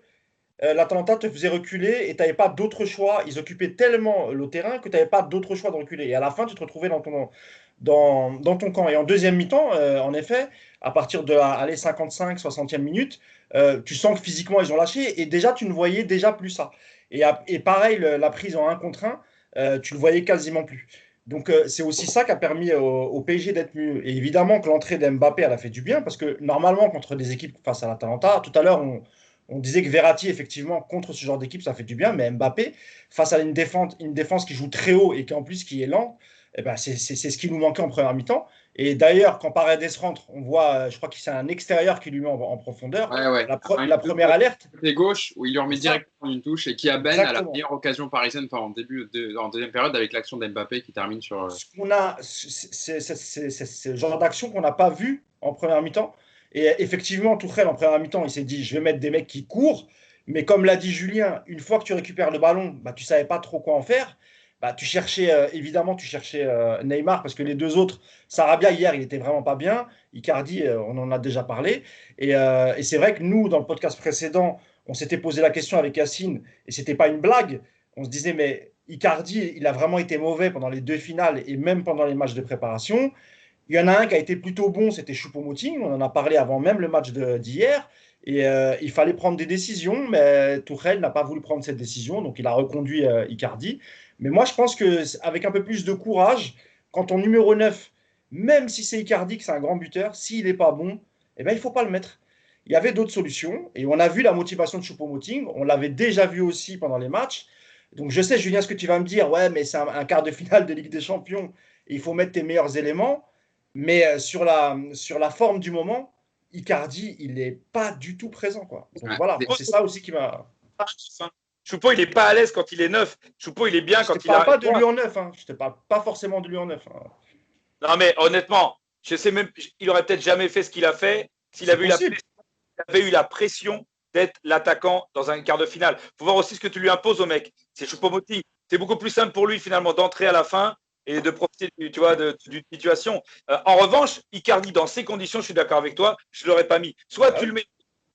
Speaker 2: l'Atalanta te faisait reculer et tu n'avais pas d'autre choix. Ils occupaient tellement le terrain que tu n'avais pas d'autre choix de reculer. Et à la fin, tu te retrouvais dans ton camp. Et en deuxième mi-temps, en effet, à partir de la 55, 60e minute, tu sens que physiquement, ils ont lâché. Et déjà, tu ne voyais déjà plus ça. Et pareil, la prise en 1 contre 1, tu le voyais quasiment plus. Donc, c'est aussi ça qui a permis au PSG d'être mieux. Et évidemment que l'entrée d'Mbappé, elle a fait du bien parce que normalement, contre des équipes face à l'Atalanta, tout à l'heure, on disait que Verratti, effectivement, contre ce genre d'équipe, ça fait du bien, mais Mbappé, face à une défense qui joue très haut et qui en plus qui est lente, eh ben, c'est ce qui nous manquait en première mi-temps. Et d'ailleurs, quand Paredes rentre, on voit, je crois que c'est un extérieur qui lui met en profondeur.
Speaker 1: Ouais.
Speaker 2: La première alerte.
Speaker 1: C'est gauche où il lui remet directement une touche et qui amène à la meilleure occasion parisienne en deuxième période avec l'action d'Mbappé qui termine sur.
Speaker 2: C'est ce genre d'action qu'on n'a pas vu en première mi-temps. Et effectivement, Tuchel, en première mi-temps, il s'est dit, je vais mettre des mecs qui courent. Mais comme l'a dit Julien, une fois que tu récupères le ballon, bah, tu ne savais pas trop quoi en faire. Bah, tu cherchais Neymar parce que les deux autres, Sarabia hier, il n'était vraiment pas bien. Icardi, on en a déjà parlé. Et c'est vrai que nous, dans le podcast précédent, on s'était posé la question avec Yacine et ce n'était pas une blague. On se disait, mais Icardi, il a vraiment été mauvais pendant les 2 finales et même pendant les matchs de préparation. Il y en a un qui a été plutôt bon, c'était Choupo-Moting. On en a parlé avant même le match d'hier. Et il fallait prendre des décisions, mais Tuchel n'a pas voulu prendre cette décision, donc il a reconduit Icardi. Mais moi, je pense qu'avec un peu plus de courage, quand ton numéro 9, même si c'est Icardi, que c'est un grand buteur, s'il n'est pas bon, eh ben, il ne faut pas le mettre. Il y avait d'autres solutions, et on a vu la motivation de Choupo-Moting. On l'avait déjà vu aussi pendant les matchs. Donc je sais, Julien, ce que tu vas me dire, ouais, mais c'est un quart de finale de Ligue des Champions, et il faut mettre tes meilleurs éléments. Mais sur la forme du moment, Icardi, il n'est pas du tout présent, quoi. Donc voilà, c'est ça aussi qui m'a.
Speaker 4: Choupo, il n'est pas à l'aise quand il est neuf. Choupo, il est bien quand il
Speaker 2: a. Je ne te parle pas de lui en neuf. Hein. Je ne te parle pas forcément de lui en neuf. Hein.
Speaker 4: Non, mais honnêtement, je sais même, il aurait peut-être jamais fait ce qu'il a fait s'il avait eu la pression d'être l'attaquant dans un quart de finale. Il faut voir aussi ce que tu lui imposes au mec. C'est Choupo-Moting. C'est beaucoup plus simple pour lui, finalement, d'entrer à la fin et de profiter d'une situation. En revanche, Icardi, dans ces conditions, je suis d'accord avec toi, je ne l'aurais pas mis. Soit tu le mets,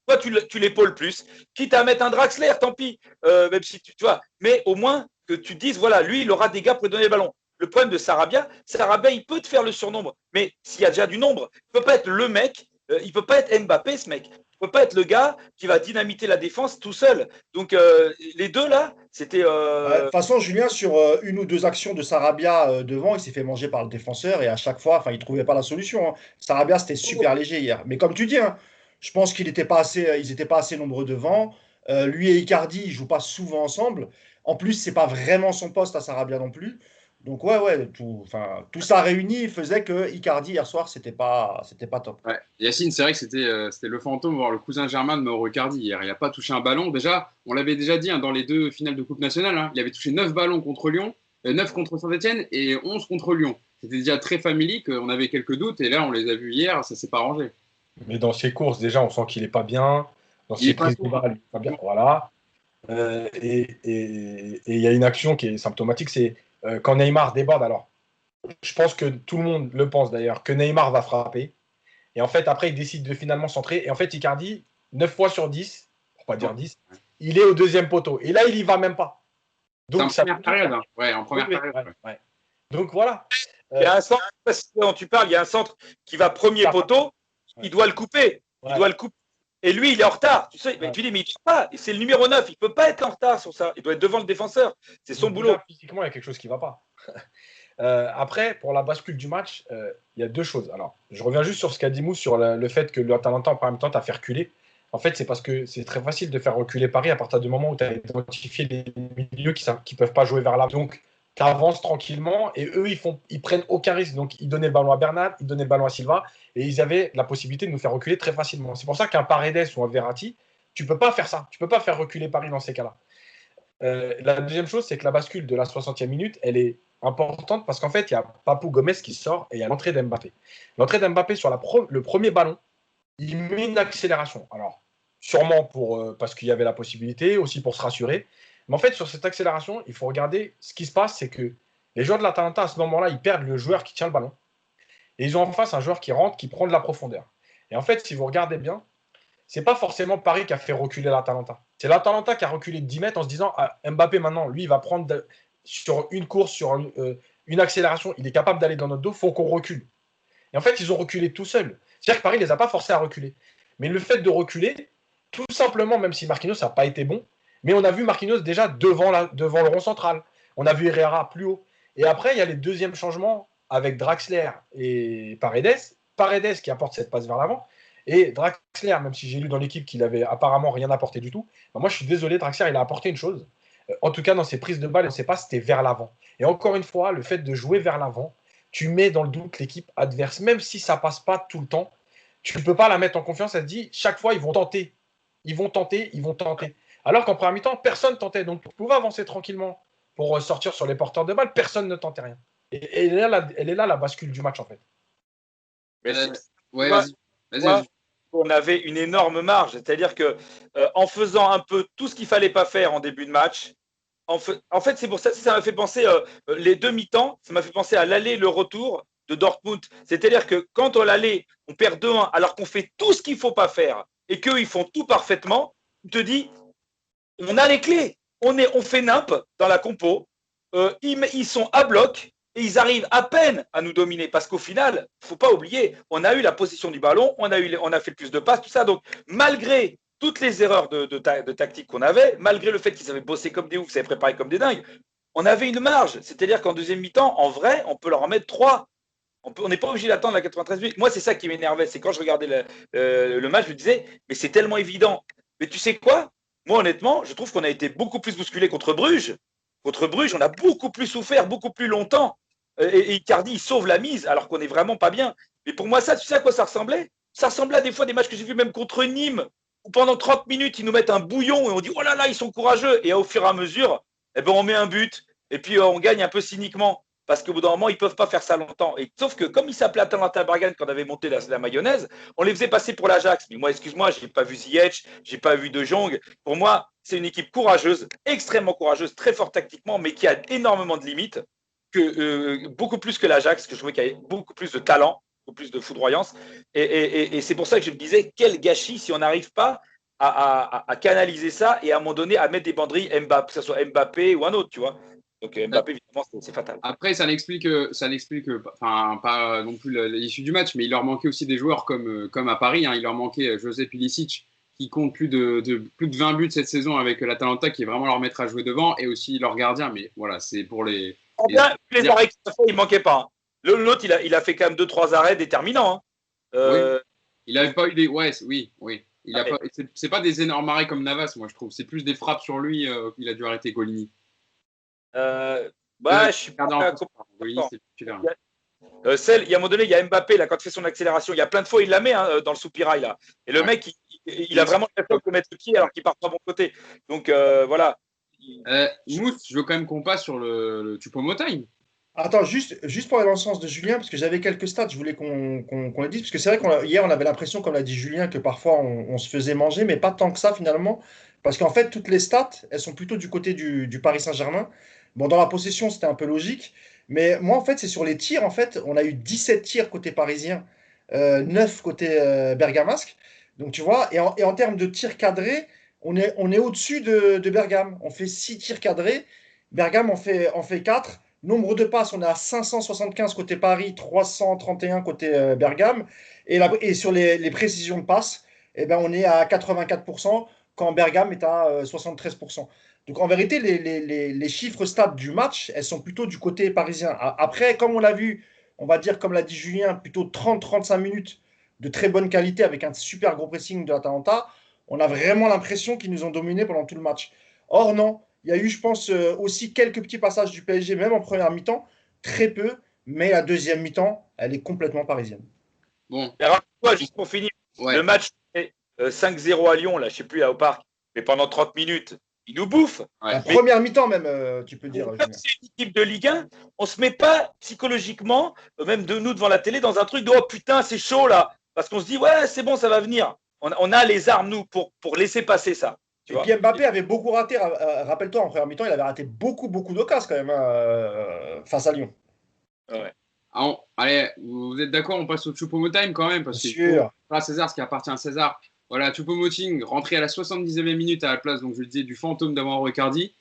Speaker 4: soit tu l'épaules plus, quitte à mettre un Draxler, tant pis, même si tu vois. Mais au moins que tu te dises, voilà, lui, il aura des gars pour lui donner le ballon. Le problème de Sarabia, il peut te faire le surnombre, mais s'il y a déjà du nombre, il ne peut pas être le mec, il ne peut pas être Mbappé, ce mec. Il ne peut pas être le gars qui va dynamiter la défense tout seul. Donc, les deux, là, c'était…
Speaker 2: De toute façon, Julien, sur 1 ou 2 actions de Sarabia devant, il s'est fait manger par le défenseur et à chaque fois, il ne trouvait pas la solution. Hein. Sarabia, c'était super léger hier. Mais comme tu dis, hein, je pense qu'ils n'étaient pas assez nombreux devant. Lui et Icardi, ils ne jouent pas souvent ensemble. En plus, ce n'est pas vraiment son poste à Sarabia non plus. Donc, ouais, tout ça réuni faisait que Icardi, hier soir, c'était pas top.
Speaker 1: Ouais. Yacine, c'est vrai que c'était le fantôme, voire le cousin germain de Mauro Icardi hier. Il n'a pas touché un ballon. Déjà, on l'avait déjà dit dans les 2 finales de Coupe nationale, hein, il avait touché 9 ballons contre Lyon, 9 contre Saint-Etienne et 11 contre Lyon. C'était déjà très familier, qu'on avait quelques doutes. Et là, on les a vus hier, ça ne s'est pas rangé.
Speaker 3: Mais dans ses courses, déjà, on sent qu'il n'est pas bien. Dans ses prises de balles, il n'est pas bien. Voilà. Et il y a une action qui est symptomatique, c'est quand Neymar déborde. Alors, je pense que tout le monde le pense d'ailleurs, que Neymar va frapper. Et en fait, après, il décide de finalement centrer. Et en fait, Icardi, 9 fois sur 10, pour pas dire 10, il est au deuxième poteau. Et là, il y va même pas.
Speaker 1: Donc, en première période. Hein. Ouais, en première période.
Speaker 3: Ouais. Donc voilà.
Speaker 4: Il y a un centre, dont tu parles, il y a un centre qui va premier poteau, il doit le couper. Il doit le couper. Et lui, il est en retard. Tu sais, mais tu dis, mais il ne peut pas. C'est le numéro 9. Il ne peut pas être en retard sur ça. Il doit être devant le défenseur. C'est son boulot.
Speaker 3: Là, physiquement, il y a quelque chose qui ne va pas. Après, pour la bascule du match, il y a deux choses. Alors, je reviens juste sur ce qu'a dit Mousse sur le fait que l'Atalanta, en première temps, t'a fait reculer. En fait, c'est parce que c'est très facile de faire reculer Paris à partir du moment où tu as identifié des milieux qui ne peuvent pas jouer vers l'avant. Donc, tu avances tranquillement et eux, ils prennent aucun risque. Donc, ils donnaient le ballon à Bernat, ils donnaient le ballon à Silva et ils avaient la possibilité de nous faire reculer très facilement. C'est pour ça qu'un Paredes ou un Verratti, tu ne peux pas faire ça. Tu ne peux pas faire reculer Paris dans ces cas-là. La deuxième chose, c'est que la bascule de la 60e minute, elle est importante parce qu'en fait, il y a Papou Gomez qui sort et il y a l'entrée d'Mbappé. L'entrée d'Mbappé sur le premier ballon, il met une accélération. Alors, sûrement parce qu'il y avait la possibilité, aussi pour se rassurer. Mais en fait, sur cette accélération, il faut regarder ce qui se passe, c'est que les joueurs de l'Atalanta, à ce moment-là, ils perdent le joueur qui tient le ballon. Et ils ont en face un joueur qui rentre, qui prend de la profondeur. Et en fait, si vous regardez bien, c'est pas forcément Paris qui a fait reculer l'Atalanta. C'est l'Atalanta qui a reculé de 10 mètres en se disant Mbappé, maintenant, lui, il va prendre sur une course, sur une accélération, il est capable d'aller dans notre dos, il faut qu'on recule. Et en fait, ils ont reculé tout seuls. C'est-à-dire que Paris ne les a pas forcés à reculer. Mais le fait de reculer, tout simplement, même si Marquinhos n'a pas été bon, mais on a vu Marquinhos déjà devant le rond central. On a vu Herrera plus haut. Et après, il y a les deuxièmes changements avec Draxler et Paredes. Paredes qui apporte cette passe vers l'avant. Et Draxler, même si j'ai lu dans l'équipe qu'il avait apparemment rien apporté du tout, ben moi je suis désolé, Draxler, il a apporté une chose. En tout cas, dans ses prises de balles, on ne sait pas, c'était vers l'avant. Et encore une fois, le fait de jouer vers l'avant, tu mets dans le doute l'équipe adverse, même si ça ne passe pas tout le temps. Tu ne peux pas la mettre en confiance. Elle te dit, chaque fois, ils vont tenter. Ils vont tenter, ils vont tenter. Alors qu'en première mi-temps, personne ne tentait. Donc, tu pouvais avancer tranquillement pour sortir sur les porteurs de balles. Personne ne tentait rien. Et elle est là la bascule du match, en fait.
Speaker 4: Ouais, vas-y. On avait une énorme marge. C'est-à-dire que en faisant un peu tout ce qu'il ne fallait pas faire en début de match, en fait, c'est pour ça que ça m'a fait penser, les demi-temps, ça m'a fait penser à l'aller et le retour de Dortmund. C'est-à-dire que quand on l'aller, on perd 2-1, alors qu'on fait tout ce qu'il ne faut pas faire et qu'eux, ils font tout parfaitement, tu te dis, on a les clés. On fait nimp dans la compo. Ils sont à bloc et ils arrivent à peine à nous dominer parce qu'au final, il ne faut pas oublier, on a eu la possession du ballon, on a fait le plus de passes, tout ça. Donc, malgré toutes les erreurs de tactique qu'on avait, malgré le fait qu'ils avaient bossé comme des oufs, qu'ils avaient préparé comme des dingues, on avait une marge. C'est-à-dire qu'en deuxième mi-temps, en vrai, on peut leur en mettre 3. On n'est pas obligé d'attendre la 93 minutes. Moi, c'est ça qui m'énervait. C'est quand je regardais le match, je me disais, mais c'est tellement évident. Mais tu sais quoi? Moi, honnêtement, je trouve qu'on a été beaucoup plus bousculé contre Bruges. Contre Bruges, on a beaucoup plus souffert, beaucoup plus longtemps. Et Icardi, il sauve la mise, alors qu'on n'est vraiment pas bien. Mais pour moi, ça, tu sais à quoi ça ressemblait? Ça ressemblait à des fois des matchs que j'ai vus même contre Nîmes, où pendant 30 minutes, ils nous mettent un bouillon et on dit, oh là là, ils sont courageux. Et au fur et à mesure, eh ben, on met un but. Et puis, on gagne un peu cyniquement. Parce qu'au bout d'un moment, ils ne peuvent pas faire ça longtemps. Et, sauf que comme ils s'appelaient Atalanta Bergame quand on avait monté la mayonnaise, on les faisait passer pour l'Ajax. Mais moi, excuse-moi, je n'ai pas vu Ziyech, je n'ai pas vu De Jong. Pour moi, c'est une équipe courageuse, extrêmement courageuse, très forte tactiquement, mais qui a énormément de limites, beaucoup plus que l'Ajax, que je trouvais qu'il y avait beaucoup plus de talent, beaucoup plus de foudroyance. Et c'est pour ça que je me disais, quel gâchis si on n'arrive pas à canaliser ça et à un moment donné à mettre des banderilles Mbappé, que ce soit Mbappé ou un autre, tu vois. Donc Mbappé, évidemment, c'est fatal.
Speaker 1: Après, ça n'explique pas non plus l'issue du match, mais il leur manquait aussi des joueurs comme à Paris. Hein, il leur manquait José Pulisic, qui compte plus de 20 buts cette saison avec l'Atalanta, qui est vraiment leur maître à jouer devant, et aussi leur gardien. Mais voilà, c'est pour les
Speaker 4: arrêts qu'il a fait, il ne manquait pas. Hein. L'autre, il a fait quand même 2-3 arrêts déterminants. Hein.
Speaker 1: Oui. Il n'avait pas eu des. Ouais, oui. C'est pas des énormes arrêts comme Navas, moi, je trouve. C'est plus des frappes sur lui qu'il a dû arrêter Golini.
Speaker 4: Je suis pas Golini, c'est titulaire. Il y a un moment donné, il y a Mbappé, là, quand il fait son accélération, il y a plein de fois, il la met dans le soupirail. Là. Et le mec, il a vraiment l'impression de mettre le pied alors qu'il part pas de bon côté. Donc, voilà.
Speaker 1: Mousse, je veux quand même qu'on passe sur le Choupo-Moting.
Speaker 2: Attends, juste pour aller dans le sens de Julien, parce que j'avais quelques stats, je voulais qu'on les dise, parce que c'est vrai qu'hier, on avait l'impression, comme l'a dit Julien, que parfois on se faisait manger, mais pas tant que ça finalement, parce qu'en fait, toutes les stats, elles sont plutôt du côté du Paris Saint-Germain. Bon, dans la possession, c'était un peu logique, Mais moi, en fait, c'est sur les tirs. En fait, on a eu 17 tirs côté parisien, 9 côté bergamasque. Donc, tu vois, et en termes de tirs cadrés, on est au-dessus de Bergame. On fait 6 tirs cadrés. Bergame en fait 4. Nombre de passes, on est à 575 côté Paris, 331 côté Bergame. Et sur les précisions de passes, eh ben, on est à 84%, quand Bergame est à 73%. Donc en vérité, les chiffres stables du match, elles sont plutôt du côté parisien. Après, comme on l'a vu, on va dire, comme l'a dit Julien, plutôt 30-35 minutes de très bonne qualité avec un super gros pressing de l'Atalanta, on a vraiment l'impression qu'ils nous ont dominés pendant tout le match. Or, non, il y a eu, je pense, aussi quelques petits passages du PSG, même en première mi-temps, très peu, mais la deuxième mi-temps, elle est complètement parisienne.
Speaker 4: Bon. Rappelle-toi, juste pour finir, le match 5-0 à Lyon, là, je ne sais plus, là, au parc, mais pendant 30 minutes, ils nous bouffent.
Speaker 2: La première mi-temps, même, tu peux dire.
Speaker 4: Comme c'est une équipe de Ligue 1, on ne se met pas psychologiquement, même de nous devant la télé, dans un truc de oh putain, c'est chaud là. Parce qu'on se dit ouais, c'est bon, ça va venir. On a les armes, nous, pour laisser passer ça.
Speaker 2: Et puis Mbappé avait beaucoup raté. Rappelle-toi, en première mi-temps, il avait raté beaucoup d'occasions quand même face à Lyon.
Speaker 1: Ouais. Allez, vous êtes d'accord, on passe au Choupo-Moting quand même, parce qu'il faut pas à César ce qui appartient à César. Voilà, Choupo-Moting rentré à la 79e minute à la place, donc je le disais, du fantôme d'avant Ricardi.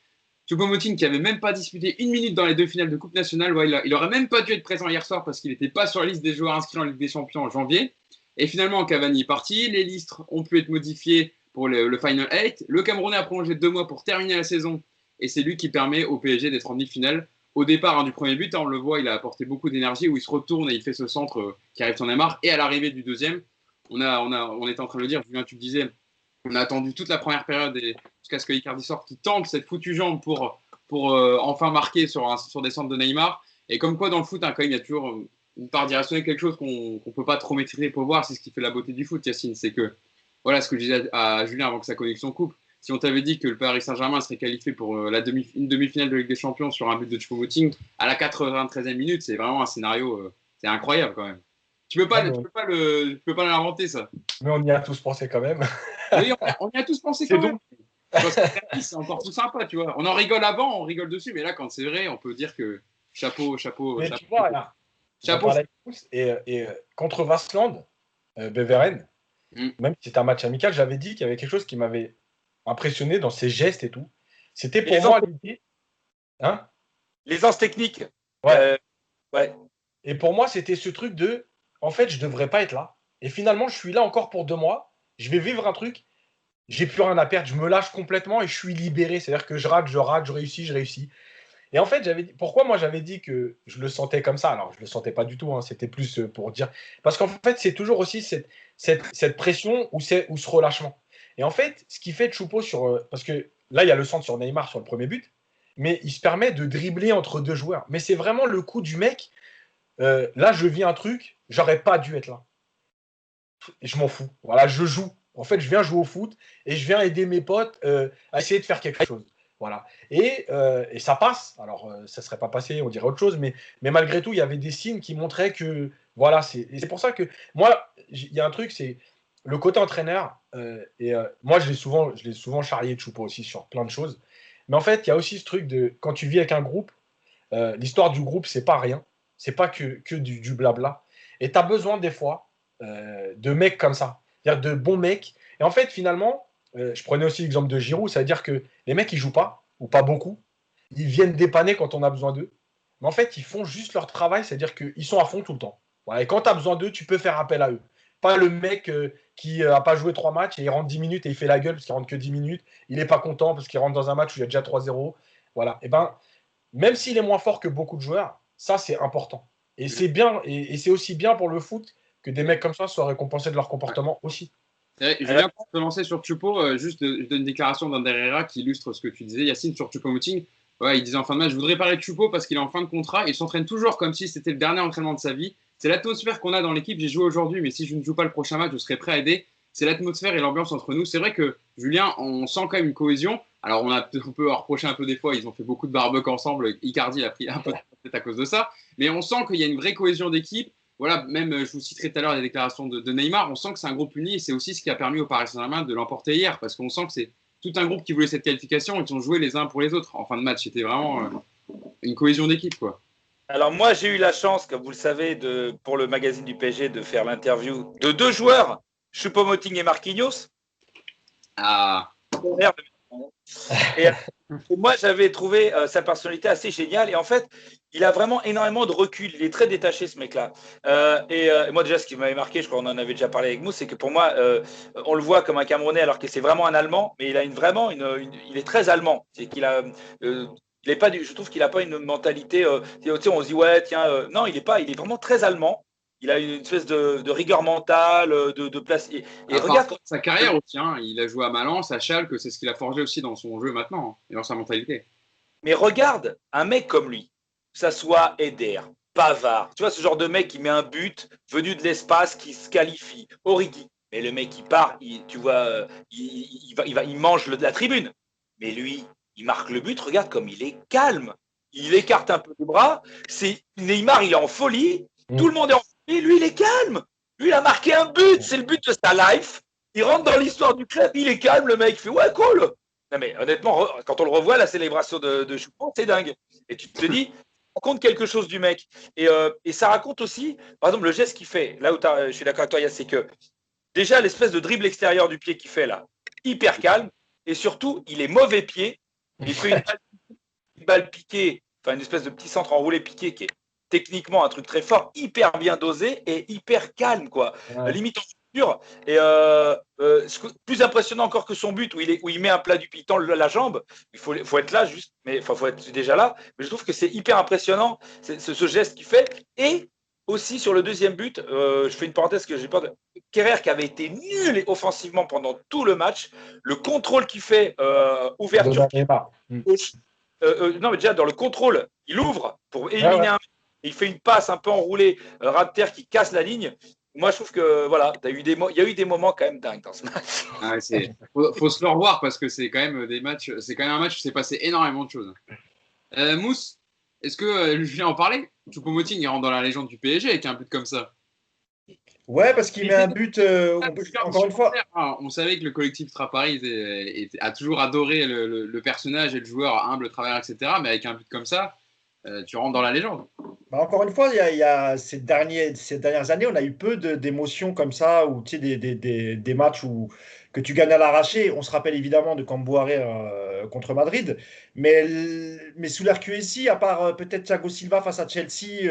Speaker 1: Choupo-Moting qui avait même pas disputé une minute dans les 2 finales de Coupe nationale. Ouais, il aurait même pas dû être présent hier soir parce qu'il n'était pas sur la liste des joueurs inscrits en Ligue des Champions en janvier. Et finalement, Cavani est parti. Les listes ont pu être modifiées pour le Final 8. Le Camerounais a prolongé 2 mois pour terminer la saison. Et c'est lui qui permet au PSG d'être en demi-finale. Au départ du premier but, on le voit, il a apporté beaucoup d'énergie où il se retourne et il fait ce centre qui arrive sur Neymar. Et à l'arrivée du deuxième, on était en train de le dire, Julien, tu le disais, on a attendu toute la première période jusqu'à ce que Icardi sorte, qui tente cette foutue jambe pour enfin marquer sur des centres de Neymar. Et comme quoi, dans le foot, quand même, il y a toujours une part d'irrationnel, quelque chose qu'on ne peut pas trop maîtriser pour voir. C'est ce qui fait la beauté du foot, Yacine. C'est que, voilà ce que je disais à Julien avant que sa connexion coupe. Si on t'avait dit que le Paris Saint-Germain serait qualifié pour une demi-finale de Ligue des Champions sur un but de Choupo-Moting à la 93e minute, c'est vraiment un scénario, c'est incroyable quand même. Tu peux pas l'inventer, ça.
Speaker 3: Mais on y a tous pensé quand même.
Speaker 1: Oui, on y a tous pensé quand même. C'est encore tout sympa, tu vois. On en rigole avant, on rigole dessus, mais là, quand c'est vrai, on peut dire que chapeau.
Speaker 3: Mais tu vois, là, chapeau. Et contre Vasland, Beveren, même si c'était un match amical, j'avais dit qu'il y avait quelque chose qui m'avait impressionné dans ses gestes et tout. C'était pour moi l'idée. Hein,
Speaker 4: l'aisance technique.
Speaker 3: Ouais. Et pour moi, c'était ce truc de en fait, je ne devrais pas être là. Et finalement, je suis là encore pour 2 mois. Je vais vivre un truc. J'ai plus rien à perdre. Je me lâche complètement et je suis libéré. C'est-à-dire que je rate, je réussis. Et en fait, pourquoi moi j'avais dit que je le sentais comme ça? Alors, je ne le sentais pas du tout. Hein. C'était plus pour dire. Parce qu'en fait, c'est toujours aussi cette pression ou ce relâchement. Et en fait, ce qui fait Choupo parce que là, il y a le centre sur Neymar sur le premier but, mais il se permet de dribbler entre 2 joueurs. Mais c'est vraiment le coup du mec. Là, je vis un truc, j'aurais pas dû être là. Et je m'en fous. Voilà, je joue. En fait, je viens jouer au foot et je viens aider mes potes à essayer de faire quelque chose. Voilà. Et ça passe. Alors, ça ne serait pas passé, on dirait autre chose, mais malgré tout, il y avait des signes qui montraient que. Voilà, et c'est pour ça que moi, il y a un truc, c'est le côté entraîneur. Moi, je l'ai souvent charrié de Choupo aussi sur plein de choses. Mais en fait, il y a aussi ce truc de quand tu vis avec un groupe, l'histoire du groupe, c'est pas rien. C'est pas que du blabla. Et tu as besoin des fois de mecs comme ça. C'est-à-dire de bons mecs. Et en fait, finalement, je prenais aussi l'exemple de Giroud, ça veut dire que les mecs, ils jouent pas, ou pas beaucoup. Ils viennent dépanner quand on a besoin d'eux. Mais en fait, ils font juste leur travail, c'est-à-dire qu'ils sont à fond tout le temps. Voilà. Et quand tu as besoin d'eux, tu peux faire appel à eux. Pas le mec qui n'a pas joué 3 matchs et il rentre 10 minutes et il fait la gueule parce qu'il rentre que 10 minutes. Il n'est pas content parce qu'il rentre dans un match où il y a déjà 3-0. Voilà. Et ben, même s'il est moins fort que beaucoup de joueurs, ça, c'est important. Et c'est bien, et c'est aussi bien pour le foot que des mecs comme ça soient récompensés de leur comportement aussi.
Speaker 1: Julien, pour te lancer sur Choupo, juste je donne une déclaration d'Ander Herrera qui illustre ce que tu disais, Yacine, sur Choupo-Moting. Ouais, il disait en fin de match, je voudrais parler de Choupo parce qu'il est en fin de contrat. Il s'entraîne toujours comme si c'était le dernier entraînement de sa vie. C'est l'atmosphère qu'on a dans l'équipe. J'ai joué aujourd'hui, mais si je ne joue pas le prochain match, je serai prêt à aider. C'est l'atmosphère et l'ambiance entre nous. C'est vrai que, Julien, on sent quand même une cohésion. Alors, on peut leur reprocher un peu des fois, ils ont fait beaucoup de barbecue ensemble. Icardi a pris un peu de tête à cause de ça. Mais on sent qu'il y a une vraie cohésion d'équipe. Voilà, même, je vous citerai tout à l'heure les déclarations de Neymar. On sent que c'est un groupe uni et c'est aussi ce qui a permis au Paris Saint-Germain de l'emporter hier. Parce qu'on sent que c'est tout un groupe qui voulait cette qualification et qui ont joué les uns pour les autres en fin de match. C'était vraiment une cohésion d'équipe, quoi.
Speaker 4: Alors moi, j'ai eu la chance, comme vous le savez, pour le magazine du PSG, de faire l'interview de 2 joueurs, Choupo-Moting et Marquinhos.
Speaker 1: Ah.
Speaker 4: Et moi, j'avais trouvé sa personnalité assez géniale. Et en fait, il a vraiment énormément de recul. Il est très détaché, ce mec-là. Et moi, déjà, ce qui m'avait marqué, je crois qu'on en avait déjà parlé avec nous, c'est que pour moi, on le voit comme un Camerounais, alors que c'est vraiment un Allemand, mais il a il est très allemand. C'est qu'il a. Il est pas je trouve qu'il n'a pas une mentalité. Tu sais, on se dit, ouais, tiens. Non, il est vraiment très allemand. Il a une espèce de rigueur mentale, de place. Et regarde
Speaker 1: sa carrière aussi. Hein. Il a joué à Valence, à Schalke, c'est ce qu'il a forgé aussi dans son jeu maintenant hein, et dans sa mentalité.
Speaker 4: Mais regarde, un mec comme lui, que ça soit Eder, Pavard, tu vois, ce genre de mec qui met un but venu de l'espace, qui se qualifie, Origi. Mais le mec, il part, tu vois, il mange la tribune. Mais lui, il marque le but, regarde comme il est calme. Il écarte un peu les bras. Neymar, il est en folie. Tout le monde est en folie. Lui, il est calme. Lui, il a marqué un but. C'est le but de sa life. Il rentre dans l'histoire du club. Il est calme, le mec. Il fait ouais, cool. Non, mais honnêtement, quand on le revoit, la célébration de Choupo, c'est dingue. Et tu te dis, on raconte quelque chose du mec. Et ça raconte aussi, par exemple, le geste qu'il fait. Là où je suis d'accord avec toi, c'est que déjà, l'espèce de dribble extérieur du pied qu'il fait là, hyper calme. Et surtout, il est mauvais pied. Il fait une balle piquée, enfin une espèce de petit centre enroulé piqué qui est techniquement un truc très fort, hyper bien dosé et hyper calme, quoi.
Speaker 3: Ouais.
Speaker 4: Limite en structure. Et plus impressionnant encore que son but où il met un plat du piton la jambe. Il faut être là juste, mais il faut être déjà là. Mais je trouve que c'est hyper impressionnant ce geste qu'il fait. Et aussi sur le deuxième but, je fais une parenthèse que j'ai peur de. Kerrer qui avait été nul offensivement pendant tout le match, le contrôle qu'il fait, ouverture gauche, non mais déjà dans le contrôle, il ouvre pour éliminer un. Il fait une passe un peu enroulée, Rapter qui casse la ligne. Moi, je trouve que voilà, il y a eu des moments quand même dingues dans ce match.
Speaker 1: Ah, faut se le revoir parce que c'est quand même des matchs. C'est quand même un match où s'est passé énormément de choses. Mousse, est-ce que Julien en parlait? Choupo-Moting il rentre dans la légende du PSG avec un but comme ça.
Speaker 2: Ouais, parce qu'il met un but. Encore une fois,
Speaker 1: on savait que le collectif Traparis a toujours adoré le personnage et le joueur humble, travers, etc. Mais avec un but comme ça, tu rentres dans la légende.
Speaker 2: bah, encore une fois, il y a ces dernières années, on a eu peu d'émotions comme ça, ou tu sais, des matchs que tu gagnes à l'arraché. On se rappelle évidemment de Camboire contre Madrid, mais sous l'air QSI, à part peut-être Thiago Silva face à Chelsea,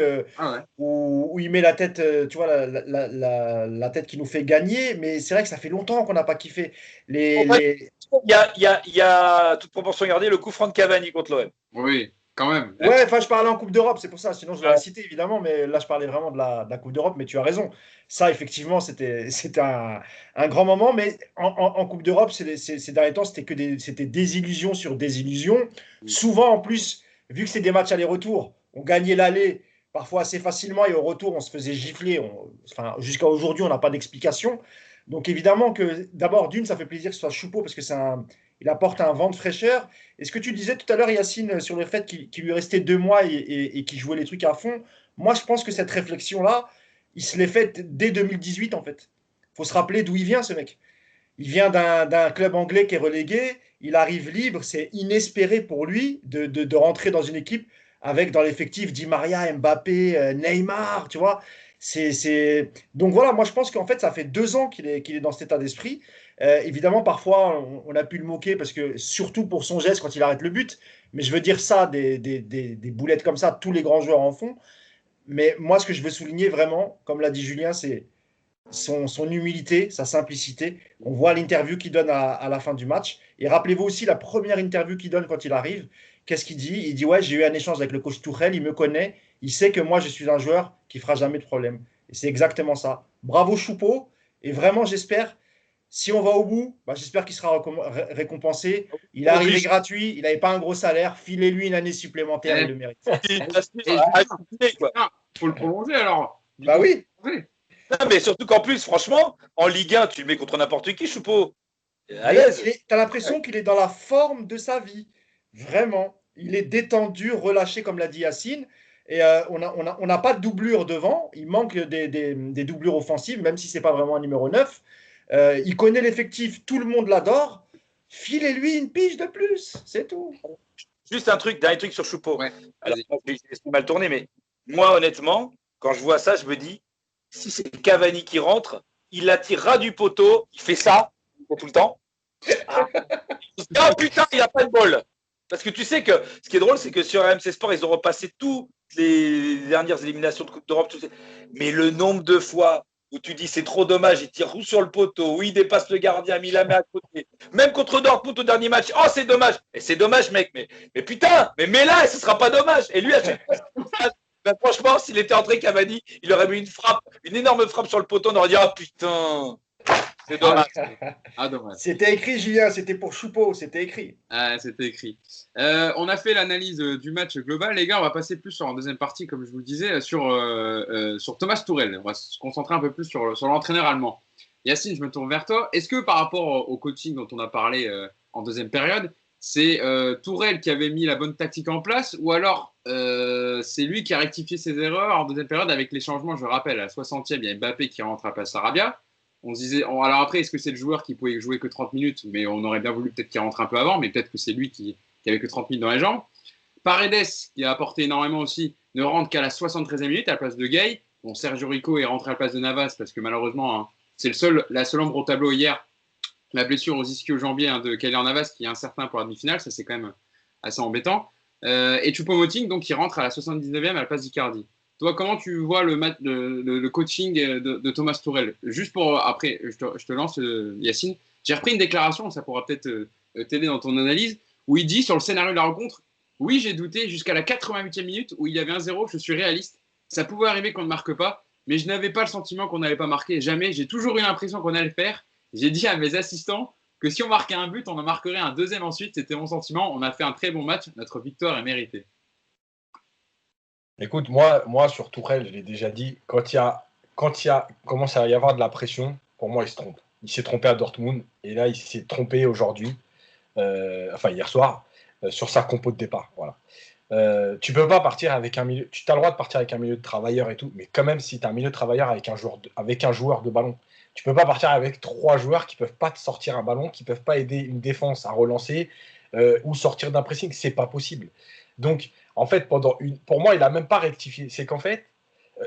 Speaker 2: où il met la tête, tu vois, la tête qui nous fait gagner. Mais c'est vrai que ça fait longtemps qu'on n'a pas kiffé.
Speaker 4: Il y a toute proportion gardée le coup franc de Cavani contre l'OM.
Speaker 1: Oui. Quand même.
Speaker 2: Ouais, enfin, je parlais en Coupe d'Europe, c'est pour ça. Sinon, je l'aurais cité évidemment, mais là, je parlais vraiment de la Coupe d'Europe. Mais tu as raison. Ça, effectivement, c'était un grand moment. Mais en Coupe d'Europe, ces derniers temps, c'était désillusion sur désillusion. Souvent, en plus, vu que c'est des matchs aller-retour, on gagnait l'aller parfois assez facilement et au retour, on se faisait gifler. Enfin, jusqu'à aujourd'hui, on n'a pas d'explication. Donc, évidemment que d'abord, ça fait plaisir que ce soit Choupo parce que il apporte un vent de fraîcheur. Et ce que tu disais tout à l'heure, Yacine, sur le fait qu'il lui restait 2 mois et qu'il jouait les trucs à fond, moi, je pense que cette réflexion-là, il se l'est faite dès 2018, en fait. Il faut se rappeler d'où il vient, ce mec. Il vient d'un club anglais qui est relégué, il arrive libre, c'est inespéré pour lui de rentrer dans une équipe avec dans l'effectif Di Maria, Mbappé, Neymar, tu vois. Donc voilà, moi je pense qu'en fait, ça fait 2 ans qu'il est dans cet état d'esprit. Évidemment, parfois, on a pu le moquer parce que, surtout pour son geste quand il arrête le but, mais je veux dire ça, des boulettes comme ça, tous les grands joueurs en font. Mais moi, ce que je veux souligner vraiment, comme l'a dit Julien, c'est son humilité, sa simplicité. On voit l'interview qu'il donne à la fin du match. Et rappelez-vous aussi la première interview qu'il donne quand il arrive. Qu'est-ce qu'il dit? Il dit, ouais, j'ai eu un échange avec le coach Tourelle, il me connaît, il sait que moi, je suis un joueur qui fera jamais de problème. Et c'est exactement ça. Bravo Choupo. Et vraiment, j'espère, si on va au bout, j'espère qu'il sera récompensé. Il est arrivé gratuit, il n'avait pas un gros salaire. Filez-lui une année supplémentaire, il le mérite.
Speaker 1: Il faut le prolonger alors.
Speaker 2: Bah oui.
Speaker 4: Non, mais surtout qu'en plus, franchement, en Ligue 1, tu le mets contre n'importe qui, Choupo.
Speaker 2: Tu as l'impression qu'il est dans la forme de sa vie. Vraiment. Il est détendu, relâché, comme l'a dit Yacine. Et on n'a pas de doublure devant. Il manque des doublures offensives, même si ce n'est pas vraiment un numéro 9. Il connaît l'effectif, tout le monde l'adore. Filez-lui une pige de plus, c'est tout.
Speaker 4: Juste un truc, dernier truc sur Choupo.
Speaker 1: Ouais,
Speaker 4: alors, j'ai mal tourné, mais moi, honnêtement, quand je vois ça, je me dis, si c'est Cavani qui rentre, il la tirera du poteau, il fait ça tout le temps. Ah putain, il n'y a pas de bol. Parce que tu sais que ce qui est drôle, c'est que sur RMC Sport, ils ont repassé toutes les dernières éliminations de Coupe d'Europe. Mais le nombre de fois où tu dis c'est trop dommage, il tire ou sur le poteau, ou il dépasse le gardien, mais il la met à côté. Même contre Dortmund au dernier match, oh c'est dommage. Et c'est dommage, mec, mais putain, mais mets-la et ce sera pas dommage. Et lui, à chaque fois, ben, franchement, s'il était entré Cavani, il aurait mis une énorme frappe sur le poteau, on aurait dit, ah putain. C'est dommage.
Speaker 2: Dommage. C'était écrit, Julien, c'était pour Choupeau, c'était écrit.
Speaker 1: C'était écrit. On a fait l'analyse du match global. Les gars, on va passer plus en deuxième partie, comme je vous le disais, sur Thomas Tuchel. On va se concentrer un peu plus sur l'entraîneur allemand. Yacine, je me tourne vers toi. Est-ce que par rapport au coaching dont on a parlé en deuxième période, c'est Tuchel qui avait mis la bonne tactique en place, ou alors c'est lui qui a rectifié ses erreurs en deuxième période avec les changements? Je rappelle, à la 60e, il y a Mbappé qui rentre à la place Sarabia. On se disait, alors après, est-ce que c'est le joueur qui pouvait jouer que 30 minutes? Mais on aurait bien voulu peut-être qu'il rentre un peu avant, mais peut-être que c'est lui qui avait que 30 minutes dans les jambes. Paredes, qui a apporté énormément aussi, ne rentre qu'à la 73e minute à la place de Gay. Bon, Sergio Rico est rentré à la place de Navas parce que malheureusement, hein, c'est la seule ombre au tableau hier. La blessure aux ischio-jambiers de Keylor Navas qui est incertain pour la demi-finale, ça c'est quand même assez embêtant. Et Choupo-Moting, donc, qui rentre à la 79e à la place d'Icardi. Toi, comment tu vois le coaching de Thomas Tuchel? Juste pour, après, je te lance, Yacine. J'ai repris une déclaration, ça pourra peut-être t'aider dans ton analyse, où il dit sur le scénario de la rencontre, oui, j'ai douté jusqu'à la 88e minute où il y avait 1-0, je suis réaliste. Ça pouvait arriver qu'on ne marque pas, mais je n'avais pas le sentiment qu'on n'allait pas marquer. Jamais, j'ai toujours eu l'impression qu'on allait le faire. J'ai dit à mes assistants que si on marquait un but, on en marquerait un deuxième ensuite. C'était mon sentiment. On a fait un très bon match. Notre victoire est méritée.
Speaker 3: Écoute, moi sur Tourelle, je l'ai déjà dit, quand il commence à y avoir de la pression, pour moi, il se trompe. Il s'est trompé à Dortmund, et là, il s'est trompé aujourd'hui, hier soir, sur sa compo de départ. Voilà. Tu peux pas partir avec un milieu. Tu as le droit de partir avec un milieu de travailleurs et tout, mais quand même, si tu as un milieu de travailleurs avec un joueur de ballon, tu peux pas partir avec 3 joueurs qui peuvent pas te sortir un ballon, qui peuvent pas aider une défense à relancer ou sortir d'un pressing. C'est pas possible. Donc, en fait, pour moi, il n'a même pas rectifié. C'est qu'en fait,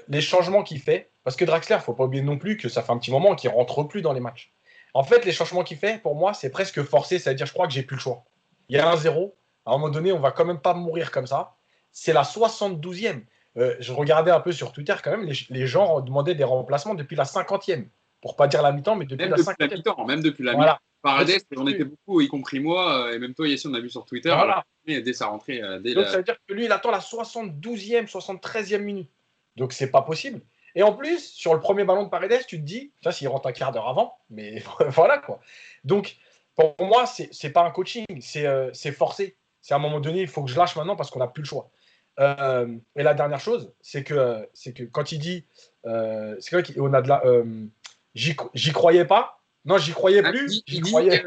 Speaker 3: les changements qu'il fait, parce que Draxler, il ne faut pas oublier non plus que ça fait un petit moment qu'il ne rentre plus dans les matchs. En fait, les changements qu'il fait, pour moi, c'est presque forcé, c'est-à-dire, je crois que j'ai plus le choix. Il y a 1-0, à un moment donné, on va quand même pas mourir comme ça. C'est la 72e. Je regardais un peu sur Twitter, quand même, les gens demandaient des remplacements depuis la 50e. Pour pas dire la mi-temps, mais depuis la 50e.
Speaker 1: Même depuis la mi-temps. Paredes, on était beaucoup, y compris moi, et même toi, Yacine, on a vu sur Twitter,
Speaker 3: voilà.
Speaker 1: Dès sa rentrée.
Speaker 3: Donc, ça veut dire que lui, il attend la 72e, 73e minute. Donc, c'est pas possible. Et en plus, sur le premier ballon de Paredes, tu te dis, ça, s'il rentre un quart d'heure avant, mais voilà, quoi. Donc, pour moi, c'est pas un coaching, c'est forcé. C'est à un moment donné, il faut que je lâche maintenant parce qu'on n'a plus le choix. Et la dernière chose, c'est que quand il dit, c'est vrai qu'on a de la. J'y croyais pas. Non, j'y croyais plus. J'y croyais.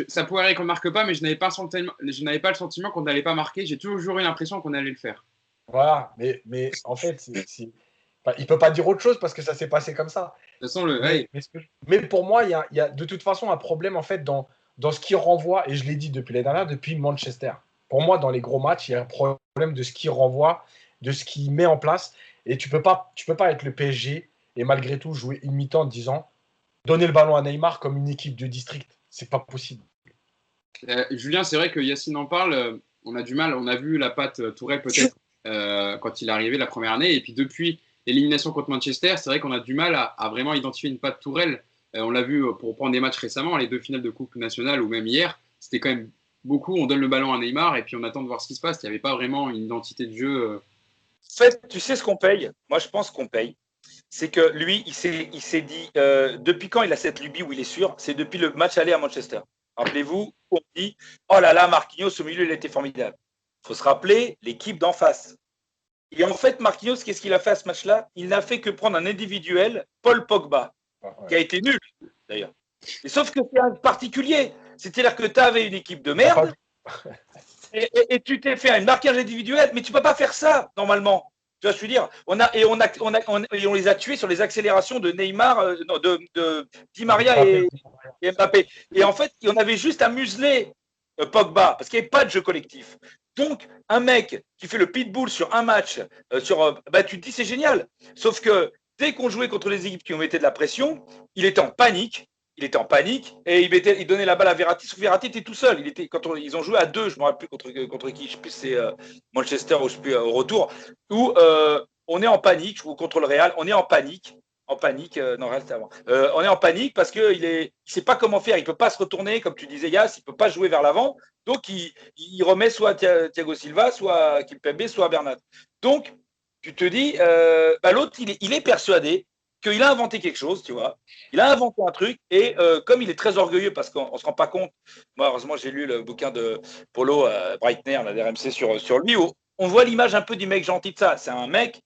Speaker 1: Ça pourrait arriver qu'on ne marque pas, mais je n'avais pas le sentiment qu'on n'allait pas marquer. J'ai toujours eu l'impression qu'on allait le faire.
Speaker 3: Voilà, mais en fait, il ne peut pas dire autre chose parce que ça s'est passé comme ça.
Speaker 1: De toute façon,
Speaker 3: mais pour moi, il y a de toute façon un problème en fait dans ce qui renvoie, et je l'ai dit depuis l'année dernière, depuis Manchester. Pour moi, dans les gros matchs, il y a un problème de ce qui renvoie, de ce qui met en place. Et tu peux pas être le PSG et malgré tout jouer une mi-temps en disant donner le ballon à Neymar comme une équipe de district. C'est pas possible.
Speaker 1: Julien, c'est vrai que Yacine en parle. On a du mal. On a vu la patte Tourelle peut-être quand il est arrivé la première année. Et puis depuis l'élimination contre Manchester, c'est vrai qu'on a du mal à vraiment identifier une patte Tourelle. On l'a vu pour prendre des matchs récemment, les 2 finales de Coupe nationale ou même hier. C'était quand même beaucoup. On donne le ballon à Neymar et puis on attend de voir ce qui se passe. Il n'y avait pas vraiment une identité de jeu.
Speaker 4: En fait, tu sais ce qu'on paye? Moi, je pense qu'on paye. C'est que lui, il s'est dit, depuis quand il a cette lubie où il est sûr? C'est depuis le match aller à Manchester. Rappelez-vous, on dit, oh là là, Marquinhos, au milieu, il était formidable. Il faut se rappeler l'équipe d'en face. Et en fait, Marquinhos, qu'est-ce qu'il a fait à ce match-là? Il n'a fait que prendre un individuel, Paul Pogba, qui a été nul, d'ailleurs. Et sauf que c'est un particulier. C'est-à-dire que tu avais une équipe de merde et tu t'es fait un marquage individuel, mais tu ne peux pas faire ça, normalement. Tu vois ce que je veux dire? On les a tués sur les accélérations de Neymar, de Di Maria et Mbappé. Et en fait, on avait juste à museler Pogba, parce qu'il n'y avait pas de jeu collectif. Donc, un mec qui fait le pitbull sur un match, tu te dis c'est génial. Sauf que dès qu'on jouait contre les équipes qui ont mis de la pression, il était en panique. Et il donnait la balle à Verratti. Sauf que Verratti était tout seul. Ils ont joué à 2, je ne me rappelle plus contre qui, je ne sais plus si c'est Manchester ou je sais plus au retour, où on est en panique, ou contre le Real, on est en panique. Non, Real c'était avant. On est en panique parce qu'il ne sait pas comment faire. Il ne peut pas se retourner, comme tu disais, Yass, il ne peut pas jouer vers l'avant. Donc, il remet soit Thiago Silva, soit Kimpembe, soit Bernat. Donc, tu te dis, l'autre, il est persuadé qu'il a inventé quelque chose, tu vois. Il a inventé un truc et comme il est très orgueilleux, parce qu'on ne se rend pas compte, moi, heureusement, j'ai lu le bouquin de Paulo Breitner, la DRMC, sur lui, où on voit l'image un peu du mec gentil de ça. C'est un mec,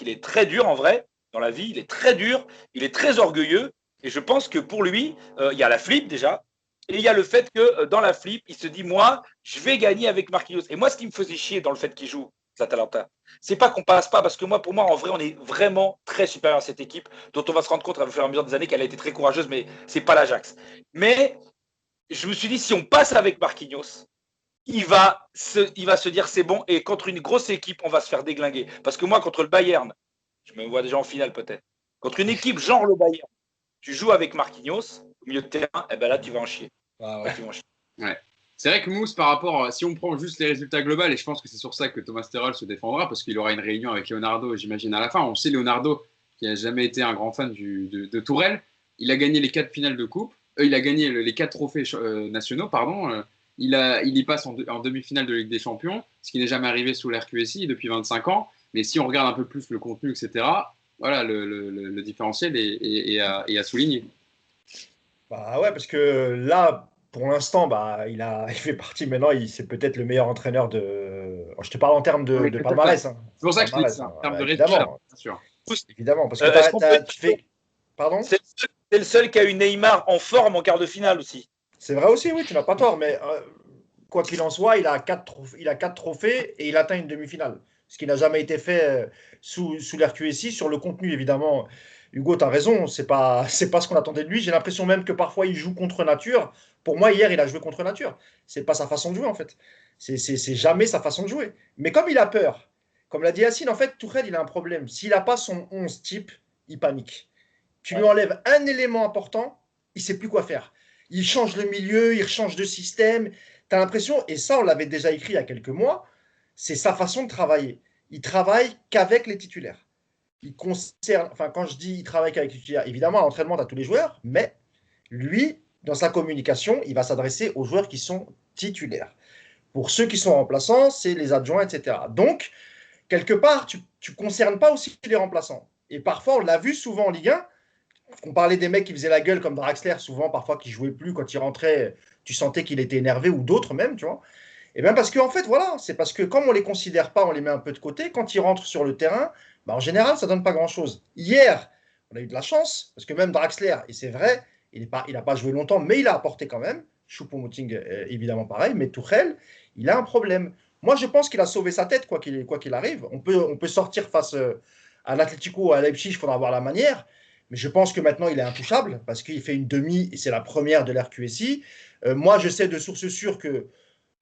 Speaker 4: il est très dur en vrai, dans la vie, il est très dur, il est très orgueilleux et je pense que pour lui, il y a la flip déjà. Et il y a le fait que dans la flip, il se dit, moi, je vais gagner avec Marquinhos. Et moi, ce qui me faisait chier dans le fait qu'il joue, l'Atalanta, c'est pas qu'on passe pas, parce que pour moi, en vrai, on est vraiment très supérieur à cette équipe, dont on va se rendre compte au fur et à mesure des années qu'elle a été très courageuse, mais c'est pas l'Ajax. Mais je me suis dit, si on passe avec Marquinhos, il va se dire c'est bon, et contre une grosse équipe, on va se faire déglinguer. Parce que moi, contre le Bayern, je me vois déjà en finale peut-être, contre une équipe genre le Bayern, tu joues avec Marquinhos au milieu de terrain, et ben là, tu vas en chier.
Speaker 3: Ah ouais.
Speaker 1: Ouais. C'est vrai que Mousse, par rapport, si on prend juste les résultats globaux, et je pense que c'est sur ça que Thomas Tuchel se défendra, parce qu'il aura une réunion avec Leonardo, j'imagine, à la fin. On sait Leonardo, qui n'a jamais été un grand fan de Tourelle, il a gagné les 4 finales de coupe, il a gagné les 4 trophées nationaux, pardon. Il y passe en demi-finale de Ligue des Champions, ce qui n'est jamais arrivé sous l'RQSI depuis 25 ans. Mais si on regarde un peu plus le contenu, etc., voilà, le différentiel est à souligner.
Speaker 2: Bah ouais, parce que là, pour l'instant, il fait partie maintenant, c'est peut-être le meilleur entraîneur de. Je te parle en termes de palmarès.
Speaker 1: C'est pour ça que je te dis, en termes de
Speaker 2: résultats,
Speaker 1: bien sûr.
Speaker 2: Évidemment, parce que tu fais. Pardon ?
Speaker 4: C'est le seul qui a eu Neymar en forme en quart de finale aussi.
Speaker 2: C'est vrai aussi, oui, tu n'as pas tort, mais quoi qu'il en soit, il a 4 trophées et il atteint une demi-finale. Ce qui n'a jamais été fait sous l'RQSI. Sur le contenu, évidemment, Hugo, tu as raison, c'est pas ce qu'on attendait de lui. J'ai l'impression même que parfois il joue contre nature. Pour moi, hier, il a joué contre nature. C'est pas sa façon de jouer, en fait. C'est jamais sa façon de jouer. Mais comme il a peur, comme l'a dit Yacine, en fait, Tuchel, il a un problème. S'il n'a pas son 11 type, il panique. Tu lui enlèves un élément important, il ne sait plus quoi faire. Il change le milieu, il change de système. Tu as l'impression, et ça, on l'avait déjà écrit il y a quelques mois, c'est sa façon de travailler. Il travaille qu'avec les titulaires. Quand je dis il travaille qu'avec les titulaires, évidemment, à l'entraînement, tu as tous les joueurs, mais lui, dans sa communication, il va s'adresser aux joueurs qui sont titulaires. Pour ceux qui sont remplaçants, c'est les adjoints, etc. Donc, quelque part, tu ne concernes pas aussi les remplaçants. Et parfois, on l'a vu souvent en Ligue 1, on parlait des mecs qui faisaient la gueule comme Draxler, souvent, parfois, qui ne jouaient plus. Quand il rentrait, tu sentais qu'il était énervé, ou d'autres même, tu vois. Et bien parce qu'en fait, voilà, c'est parce que comme on ne les considère pas, on les met un peu de côté, quand ils rentrent sur le terrain, en général, ça ne donne pas grand-chose. Hier, on a eu de la chance, parce que même Draxler, et c'est vrai, il n'a pas joué longtemps, mais il a apporté quand même. Choupo-Moting, évidemment pareil, mais Tuchel, il a un problème. Moi, je pense qu'il a sauvé sa tête, quoi qu'il arrive. On peut sortir face à l'Atlético ou à Leipzig, il faudra voir la manière. Mais je pense que maintenant, il est intouchable parce qu'il fait une demi et c'est la première de l'RQSI. Moi, je sais de sources sûres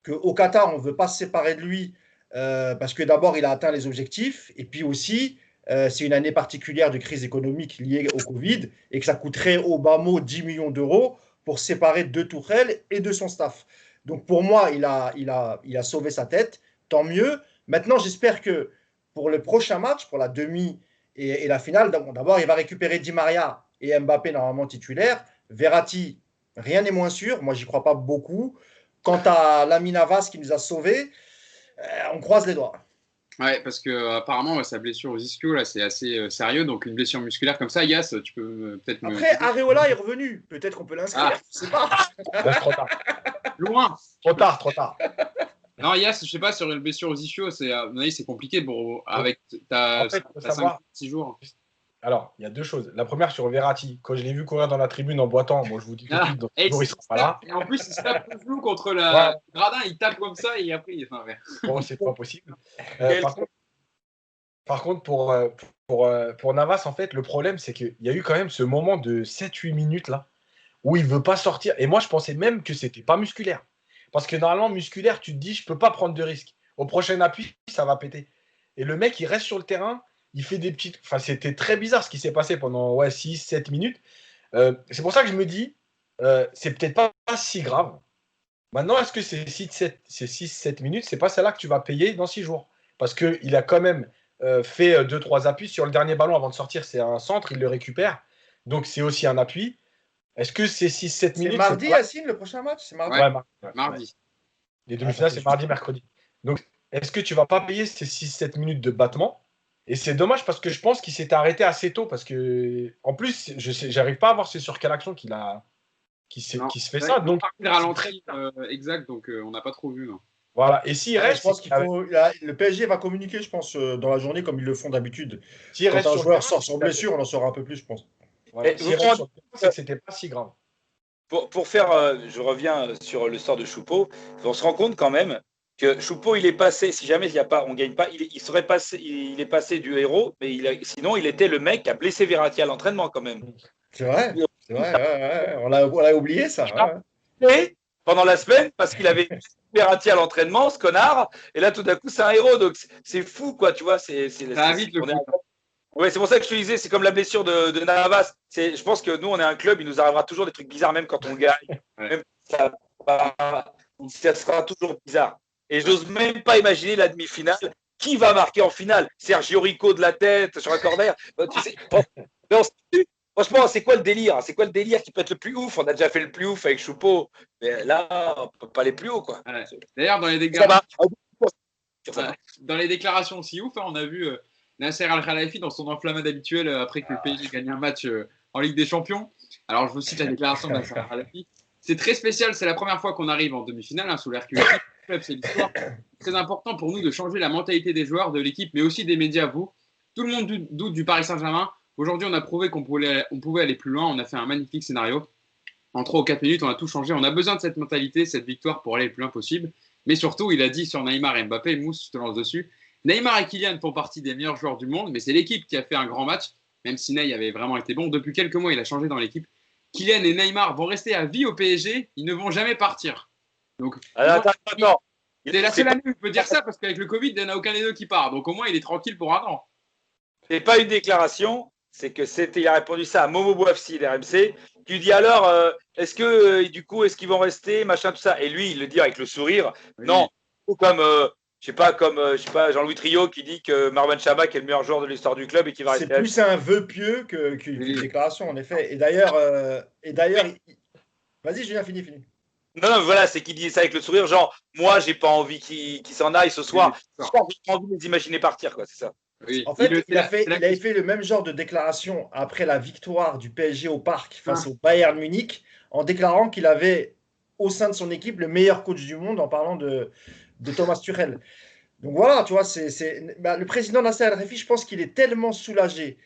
Speaker 2: qu'au Qatar, on ne veut pas se séparer de lui parce que d'abord, il a atteint les objectifs. Et puis aussi, c'est une année particulière de crise économique liée au Covid et que ça coûterait au bas mot 10 millions d'euros pour se séparer de Tuchel et de son staff. Donc pour moi, il a sauvé sa tête. Tant mieux. Maintenant, j'espère que pour le prochain match, pour la demi et la finale, d'abord, il va récupérer Di Maria et Mbappé normalement titulaires. Verratti, rien n'est moins sûr. Moi, j'y crois pas beaucoup. Quant à Lamine Havas qui nous a sauvés, on croise les doigts.
Speaker 1: Ouais, parce que apparemment sa blessure aux ischio là, c'est assez sérieux. Donc une blessure musculaire comme ça, Yass, tu peux peut-être.
Speaker 2: Après, Areola est revenu. Peut-être qu'on peut l'inscrire. Je sais pas.
Speaker 3: Trop tard.
Speaker 1: Loin.
Speaker 3: Trop tard.
Speaker 1: Non, Yass, je sais pas, sur une blessure aux ischios, c'est compliqué avec ta 5-6 jours.
Speaker 3: Alors, il y a deux choses. La première, sur Verratti, quand je l'ai vu courir dans la tribune en boitant, moi je vous dis tout de suite, donc il sera pas là.
Speaker 1: Et en plus, il se tape le genou contre la gradin, il tape comme ça et après,
Speaker 3: Bon, c'est pas possible. Par contre, pour Navas, en fait, le problème, c'est qu'il y a eu quand même ce moment de 7-8 minutes là, où il veut pas sortir. Et moi, je pensais même que c'était pas musculaire. Parce que normalement, musculaire, tu te dis, je peux pas prendre de risque. Au prochain appui, ça va péter. Et le mec, il reste sur le terrain, il fait des petites. Enfin, c'était très bizarre ce qui s'est passé pendant 6-7 minutes. C'est pour ça que je me dis, c'est peut-être pas si grave. Maintenant, est-ce que ces 6-7 minutes, c'est pas celle-là que tu vas payer dans 6 jours? Parce qu'il a quand même fait 2-3 appuis sur le dernier ballon avant de sortir. C'est un centre, il le récupère. Donc, c'est aussi un appui. Est-ce que ces 6-7 minutes.
Speaker 2: C'est mardi, Yacine, le prochain match? C'est mardi?
Speaker 1: Ouais,
Speaker 3: Ouais,
Speaker 1: mardi.
Speaker 3: Les demi-finales, c'est mardi, mercredi. Donc, est-ce que tu vas pas payer ces 6-7 minutes de battement? Et c'est dommage parce que je pense qu'il s'était arrêté assez tôt. Parce que, en plus, j'arrive pas à voir c'est sur quelle action qu'il se fait ça. Donc,
Speaker 1: ralenti exact, donc on n'a pas trop vu. Non.
Speaker 3: Voilà. Et s'il reste.
Speaker 2: Je pense le PSG va communiquer, je pense, dans la journée comme ils le font d'habitude. Quand un joueur sort sans blessure, on en saura un peu plus, je pense.
Speaker 3: Voilà. C'est que c'était pas si grave.
Speaker 4: Pour faire, je reviens sur le sort de Choupeau, on se rend compte quand même que Choupeau, il est passé, si jamais on ne gagne pas, il est passé du héros, mais sinon, il était le mec qui a blessé Verratti à l'entraînement quand même.
Speaker 2: C'est vrai, ouais. On l'a oublié, ça.
Speaker 4: Et pendant la semaine, parce qu'il avait blessé Verratti à l'entraînement, ce connard, et là, tout d'un coup, c'est un héros, donc c'est fou, quoi, tu vois.
Speaker 1: Ça va vite, le foot.
Speaker 4: Ouais, c'est pour ça que je te disais, c'est comme la blessure de Navas. Je pense que nous, on est un club, il nous arrivera toujours des trucs bizarres, même quand on gagne.
Speaker 1: Ouais.
Speaker 4: Même ça sera toujours bizarre. Et j'ose même pas imaginer la demi-finale. Qui va marquer en finale? Sergio Rico de la tête sur un corner. Tu sais, franchement, c'est quoi le délire? C'est quoi le délire qui peut être le plus ouf? On a déjà fait le plus ouf avec Choupeau. Mais là, on peut pas aller plus haut, quoi.
Speaker 1: Ouais. D'ailleurs, dans les déclarations aussi ouf, on a vu Nasser Al-Khelaifi dans son enflammade habituelle après que le PSG gagne un match en Ligue des Champions. Alors, je vous cite la déclaration de Nasser Al-Khelaifi. C'est très spécial, c'est la première fois qu'on arrive en demi-finale sous l'RQSI. C'est l'histoire. C'est très important pour nous de changer la mentalité des joueurs, de l'équipe, mais aussi des médias, vous. Tout le monde doute du Paris Saint-Germain. Aujourd'hui, on a prouvé qu'on pouvait aller plus loin. On a fait un magnifique scénario. En 3 ou 4 minutes, on a tout changé. On a besoin de cette mentalité, cette victoire pour aller le plus loin possible. Mais surtout, il a dit sur Neymar et Mbappé, Mousse, je te lance dessus. Neymar et Kylian font partie des meilleurs joueurs du monde, mais c'est l'équipe qui a fait un grand match, même si Ney avait vraiment été bon. Depuis quelques mois, il a changé dans l'équipe. Kylian et Neymar vont rester à vie au PSG. Ils ne vont jamais partir. Donc,
Speaker 4: attends.
Speaker 1: C'est la seule année où je peux dire ça, parce qu'avec le Covid, il n'y en a aucun des deux qui part. Donc au moins, il est tranquille pour un an.
Speaker 4: C'est pas une déclaration, c'est que il a répondu ça à Momo Bouafsi d'RMC. Tu dis alors, est-ce qu'ils vont rester, machin, tout ça. Et lui, il le dit avec le sourire. Oui. Non, comme Jean-Louis Trio qui dit que Marwan Chamak est le meilleur joueur de l'histoire du club et qui va rester.
Speaker 2: C'est plus un vœu pieux qu'une déclaration, en effet. Et d'ailleurs, vas-y, Julien, fini.
Speaker 4: Non, voilà, c'est qu'il dit ça avec le sourire, genre, moi, j'ai pas envie qu'il s'en aille ce soir. J'ai pas envie de les imaginer partir, quoi, c'est ça.
Speaker 2: Oui. En fait, il avait fait le même genre de déclaration après la victoire du PSG au Parc face au Bayern Munich, en déclarant qu'il avait au sein de son équipe le meilleur coach du monde, en parlant de Thomas Tuchel. Donc voilà, tu vois, le président Nasser Al-Khelaifi, je pense qu'il est tellement soulagé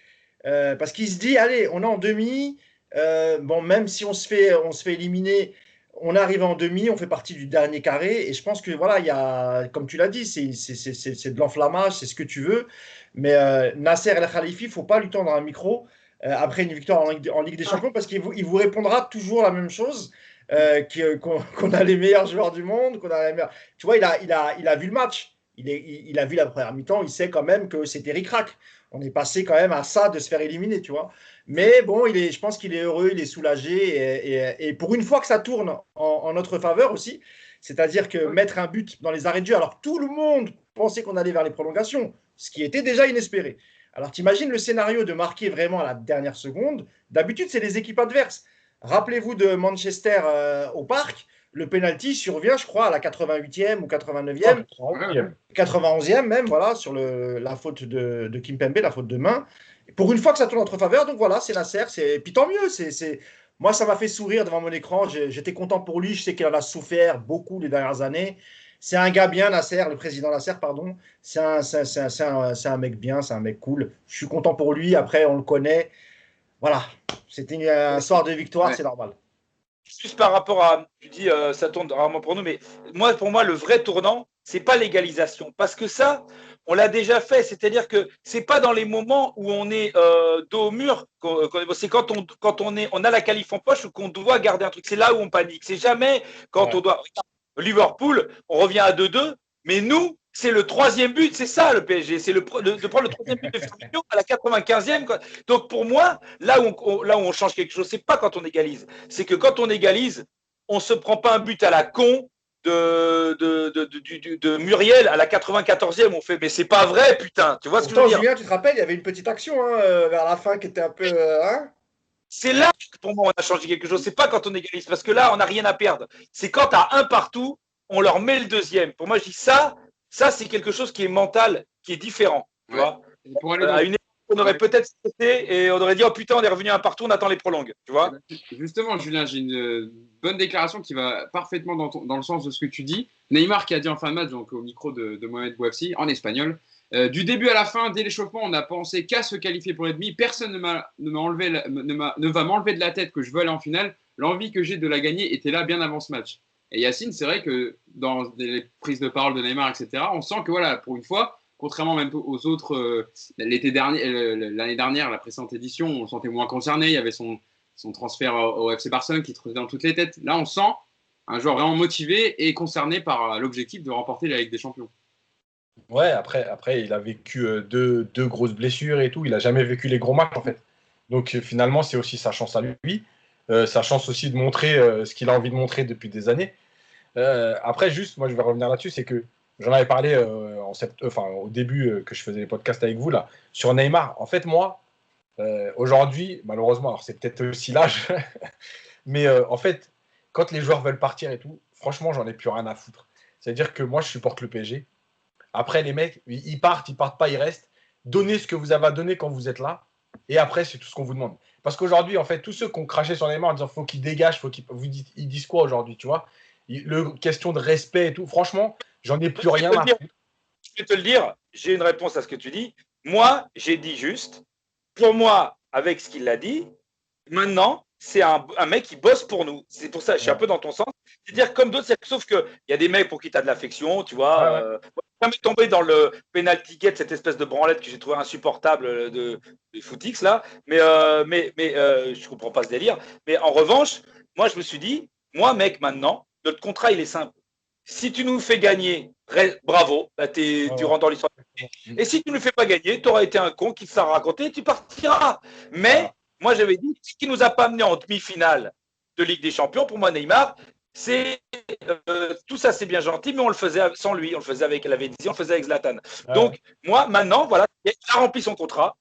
Speaker 2: parce qu'il se dit, allez, on est en demi, même si on se fait éliminer, on arrive en demi, on fait partie du dernier carré, et je pense que voilà, il y a, comme tu l'as dit, c'est de l'enflammage, c'est ce que tu veux, mais Nasser Al-Khelaifi, il ne faut pas lui tendre un micro après une victoire en Ligue des Champions, parce qu'il vous répondra toujours la même chose, qu'on a les meilleurs joueurs du monde, qu'on a les meilleurs... Tu vois, il a vu le match, il a vu la première mi-temps, il sait quand même que c'était ric-rac. On est passé quand même à ça de se faire éliminer, tu vois. Mais bon, je pense qu'il est heureux, il est soulagé. Et pour une fois que ça tourne en notre faveur aussi, c'est-à-dire que mettre un but dans les arrêts de jeu, alors tout le monde pensait qu'on allait vers les prolongations, ce qui était déjà inespéré. Alors t'imagines le scénario de marquer vraiment à la dernière seconde. D'habitude, c'est les équipes adverses. Rappelez-vous de Manchester au Parc. Le penalty survient, je crois, à la 88e ou 89e. 91e même, voilà, sur la faute de Kimpembe, la faute de main. Pour une fois que ça tourne en notre faveur, donc voilà, c'est Nasser. Et puis tant mieux. Moi, ça m'a fait sourire devant mon écran. J'étais content pour lui. Je sais qu'il en a souffert beaucoup les dernières années. C'est un gars bien, Nasser, le président Nasser, pardon. C'est un mec bien, c'est un mec cool. Je suis content pour lui. Après, on le connaît. Voilà, c'était un soir de victoire, c'est normal.
Speaker 4: Juste par rapport à, tu dis, ça tourne rarement pour nous, mais pour moi, le vrai tournant, c'est pas l'égalisation, parce que ça, on l'a déjà fait. C'est-à-dire que c'est pas dans les moments où on est dos au mur, c'est quand on a la qualif en poche ou qu'on doit garder un truc. C'est là où on panique. C'est jamais quand on doit. Liverpool, on revient à 2-2, mais nous, c'est le 3e but, c'est ça le PSG, c'est de prendre le 3e but de Firmino à la 95e. Quoi. Donc pour moi, là où on change quelque chose, c'est pas quand on égalise, c'est que quand on égalise, on se prend pas un but à la con de Muriel à la 94e. On fait, mais c'est pas vrai, putain. Tu vois ce que je veux dire?
Speaker 2: Julien, tu te rappelles, il y avait une petite action vers la fin qui était un peu.
Speaker 4: C'est là que pour moi on a changé quelque chose. C'est pas quand on égalise, parce que là on n'a rien à perdre. C'est quand à un partout, on leur met le deuxième. Pour moi, je dis ça c'est quelque chose qui est mental, qui est différent. Tu vois, à une époque, on aurait peut-être sauté et on aurait dit oh putain, on est revenu à un partout, on attend les prolongues. Tu vois.
Speaker 1: Justement, Julien, j'ai une bonne déclaration qui va parfaitement dans le sens de ce que tu dis. Neymar qui a dit en fin de match, donc au micro de Mohamed Bouafsi, en espagnol. Du début à la fin, dès l'échauffement, on n'a pensé qu'à se qualifier pour les demi. Personne ne va m'enlever de la tête que je veux aller en finale. L'envie que j'ai de la gagner était là bien avant ce match. Et Yacine, c'est vrai que dans les prises de parole de Neymar, etc., on sent que voilà, pour une fois, contrairement même aux autres, l'année dernière, la précédente édition, on le sentait moins concerné. Il y avait son transfert au FC Barcelone qui trottait dans toutes les têtes. Là, on sent un joueur vraiment motivé et concerné par l'objectif de remporter la Ligue des Champions.
Speaker 3: Ouais, après il a vécu deux grosses blessures et tout. Il n'a jamais vécu les gros matchs, en fait. Donc, finalement, c'est aussi sa chance à lui. Sa chance aussi de montrer ce qu'il a envie de montrer depuis des années. Après, juste, moi, je vais revenir là-dessus, c'est que j'en avais parlé au début que je faisais les podcasts avec vous, là, sur Neymar. En fait, moi, aujourd'hui, malheureusement, alors c'est peut-être aussi l'âge, mais en fait, quand les joueurs veulent partir et tout, franchement, j'en ai plus rien à foutre. C'est-à-dire que moi, je supporte le PSG. Après, les mecs, ils partent pas, ils restent. Donnez ce que vous avez à donner quand vous êtes là. Et après, c'est tout ce qu'on vous demande. Parce qu'aujourd'hui, en fait, tous ceux qui ont craché sur Neymar en disant faut qu'il dégage, ils disent quoi aujourd'hui, tu vois? Question de respect et tout. Franchement, j'en ai plus rien à foutre.
Speaker 4: Je vais te le dire, j'ai une réponse à ce que tu dis. Moi, j'ai dit juste, pour moi, avec ce qu'il a dit, maintenant, c'est un mec qui bosse pour nous. C'est pour ça, je suis un peu dans ton sens. C'est-à-dire comme d'autres, sauf qu'il y a des mecs pour qui tu as de l'affection, tu vois. Ouais. Jamais tombé dans le penalty gate, cette espèce de branlette que j'ai trouvé insupportable de Footix, là. Mais je comprends pas ce délire. Mais en revanche, moi, je me suis dit, moi, mec, maintenant, notre contrat, il est simple. Si tu nous fais gagner, bravo, là, tu rentres dans l'histoire. Et si tu ne nous fais pas gagner, tu auras été un con qui s'en raconté et tu partiras. Mais moi, j'avais dit, ce qui ne nous a pas amené en demi-finale de Ligue des Champions, pour moi, Neymar, c'est tout ça, c'est bien gentil, mais on le faisait sans lui, on le faisait avec Lavezzi, on le faisait avec Zlatan. Donc, moi, maintenant, voilà, il a rempli son contrat.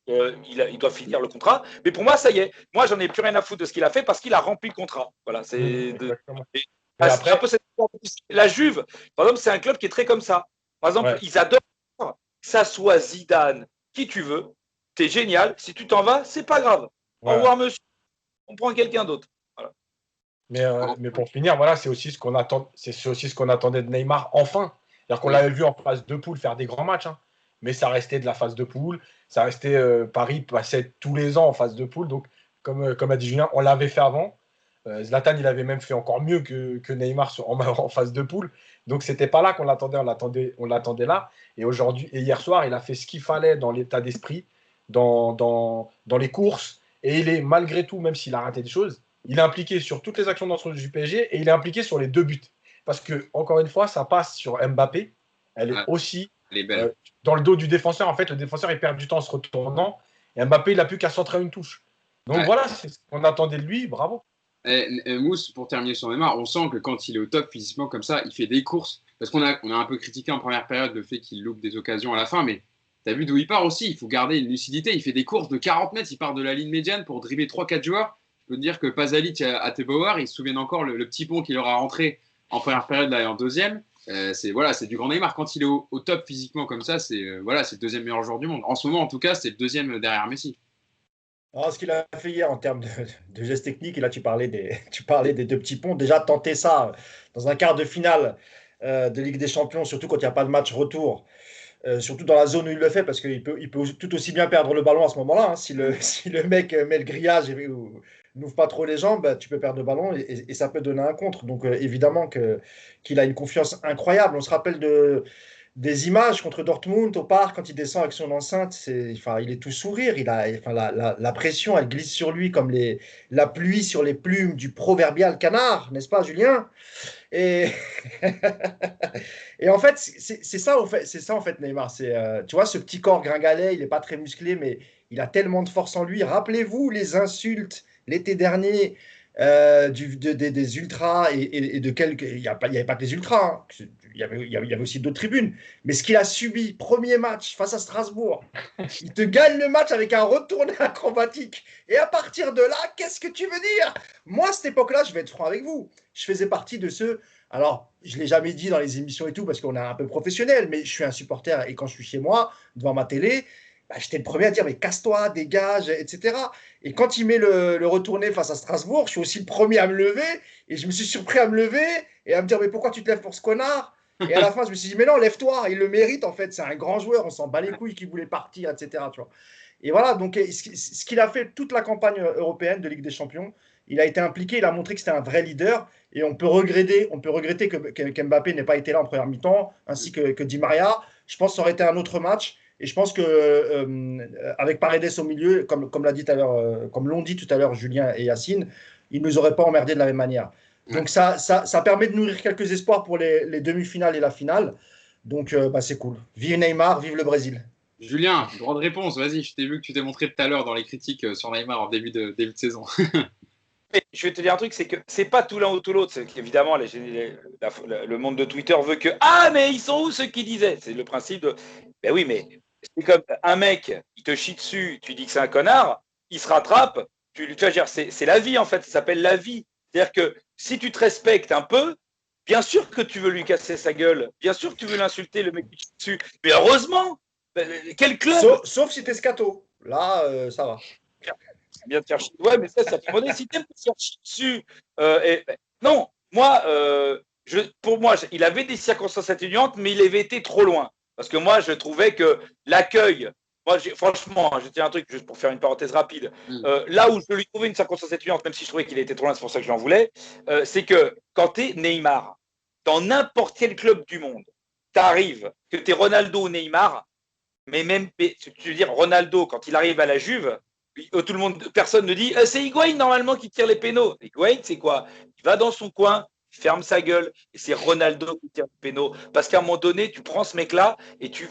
Speaker 4: Il doit finir le contrat. Mais pour moi, ça y est. Moi, j'en ai plus rien à foutre de ce qu'il a fait parce qu'il a rempli le contrat. Voilà, c'est après... un peu la Juve, par exemple, c'est un club qui est très comme ça. Par exemple, ils adorent que ça soit Zidane, qui tu veux. T'es génial. Si tu t'en vas, c'est pas grave. Au revoir, monsieur. On prend quelqu'un d'autre. Voilà.
Speaker 3: Mais pour finir, voilà, c'est aussi ce qu'on attendait de Neymar enfin. C'est-à-dire qu'on l'avait vu en phase de poule faire des grands matchs, hein, mais ça restait de la phase de poule. Ça restait Paris passait tous les ans en phase de poule. Donc, comme a dit Julien, on l'avait fait avant. Zlatan, il avait même fait encore mieux que Neymar en phase de poule. Donc, c'était pas là qu'on l'attendait, on l'attendait là. Et aujourd'hui, et hier soir, il a fait ce qu'il fallait dans l'état d'esprit, dans les courses. Et il est, malgré tout, même s'il a raté des choses, il est impliqué sur toutes les actions du PSG et il est impliqué sur les 2 buts. Parce que, encore une fois, ça passe sur Mbappé. Elle est aussi dans le dos du défenseur. En fait, le défenseur, il perd du temps en se retournant. Et Mbappé, il n'a plus qu'à centrer une touche. Donc voilà, c'est ce qu'on attendait de lui. Bravo.
Speaker 1: Mousse, pour terminer sur Neymar, on sent que quand il est au top physiquement comme ça, il fait des courses. Parce qu'on a un peu critiqué en première période le fait qu'il loupe des occasions à la fin, mais tu as vu d'où il part aussi. Il faut garder une lucidité. Il fait des courses de 40 mètres. Il part de la ligne médiane pour dribbler 3-4 joueurs. Je peux te dire que Pasalic à Tebauer, ils se souviennent encore le petit pont qu'il aura rentré en première période là, et en deuxième. C'est du grand Neymar. Quand il est au top physiquement comme ça, c'est le deuxième meilleur joueur du monde. En ce moment, en tout cas, c'est le deuxième derrière Messi.
Speaker 2: Alors, ce qu'il a fait hier en termes de gestes techniques, et là tu parlais des 2 petits ponts, déjà tenter ça dans un quart de finale de Ligue des Champions, surtout quand il n'y a pas de match retour, surtout dans la zone où il le fait, parce qu'il peut tout aussi bien perdre le ballon à ce moment-là. Hein. Si le mec met le grillage et n'ouvre pas trop les jambes, bah, tu peux perdre le ballon et ça peut donner un contre. Donc évidemment qu'il a une confiance incroyable. On se rappelle de des images contre Dortmund au parc quand il descend avec son enceinte. Il est tout sourire. La pression, elle glisse sur lui comme la pluie sur les plumes du proverbial canard, n'est-ce pas, Julien? Et, et en fait, c'est ça en fait Neymar. Tu vois, ce petit corps gringalet, il n'est pas très musclé, mais il a tellement de force en lui. Rappelez-vous les insultes l'été dernier des ultras et de quelques. Il n'y avait pas que les ultras, hein. Il y avait aussi d'autres tribunes. Mais ce qu'il a subi, premier match face à Strasbourg, il te gagne le match avec un retourné acrobatique. Et à partir de là, qu'est-ce que tu veux dire? Moi, à cette époque-là, je vais être franc avec vous. Je faisais partie de ceux. Alors, je ne l'ai jamais dit dans les émissions et tout, parce qu'on est un peu professionnel, mais je suis un supporter et quand je suis chez moi, devant ma télé, bah, j'étais le premier à dire mais casse-toi, dégage, etc. Et quand il met le retourné face à Strasbourg, je suis aussi le premier à me lever et je me suis surpris à me lever et à me dire mais pourquoi tu te lèves pour ce connard? Et à la fin, je me suis dit mais non, lève-toi, il le mérite en fait, c'est un grand joueur, on s'en bat les couilles qu'il voulait partir, etc. Tu vois. Et voilà, donc ce qu'il a fait toute la campagne européenne de Ligue des Champions, il a été impliqué, il a montré que c'était un vrai leader et on peut regretter qu'Mbappé n'ait pas été là en première mi-temps, ainsi que Di Maria. Je pense que ça aurait été un autre match. Et je pense que avec Paredes au milieu, comme l'a dit tout à l'heure, comme l'ont dit tout à l'heure Julien et Yacine, ils ne nous auraient pas emmerdés de la même manière. Donc ça permet de nourrir quelques espoirs pour les demi-finales et la finale. Donc c'est cool. Vive Neymar, vive le Brésil.
Speaker 1: Julien, droit de réponse, vas-y, je t'ai vu que tu t'es montré tout à l'ure dans les critiques sur Neymar en début de saison.
Speaker 4: Je vais te dire un truc, c'est que c'est pas tout l'un ou tout l'autre. C'est qu'évidemment, le monde de Twitter veut que ah mais ils sont où ceux qui disaient. C'est le principe de ben oui mais c'est comme un mec, il te chie dessus, tu dis que c'est un connard, il se rattrape. Tu vas dire c'est la vie en fait, ça s'appelle la vie. C'est-à-dire que si tu te respectes un peu, bien sûr que tu veux lui casser sa gueule, bien sûr que tu veux l'insulter le mec qui te chie dessus. Mais heureusement, quel club?
Speaker 2: Sauf si t'es scato. Là, ça va.
Speaker 4: Bien te faire chier. Ouais, mais ça peut donner. Si t'aimes te faire chier dessus. Non, moi, pour moi, il avait des circonstances atténuantes, mais il avait été trop loin. Parce que moi, je trouvais que l'accueil, franchement, je tiens un truc, juste pour faire une parenthèse rapide, là où je lui trouvais une circonstance atténuante, même si je trouvais qu'il était trop loin, c'est pour ça que j'en voulais, c'est que quand tu es Neymar, dans n'importe quel club du monde, tu arrives, que tu es Ronaldo ou Neymar, mais même, tu veux dire, Ronaldo, quand il arrive à la Juve, tout le monde, personne ne dit c'est Higuaín normalement qui tire les pénaux. Higuaín, c'est quoi? Il va dans son coin, il ferme sa gueule, et c'est Ronaldo qui tire les pénaux. Parce qu'à un moment donné, tu prends ce mec-là et tu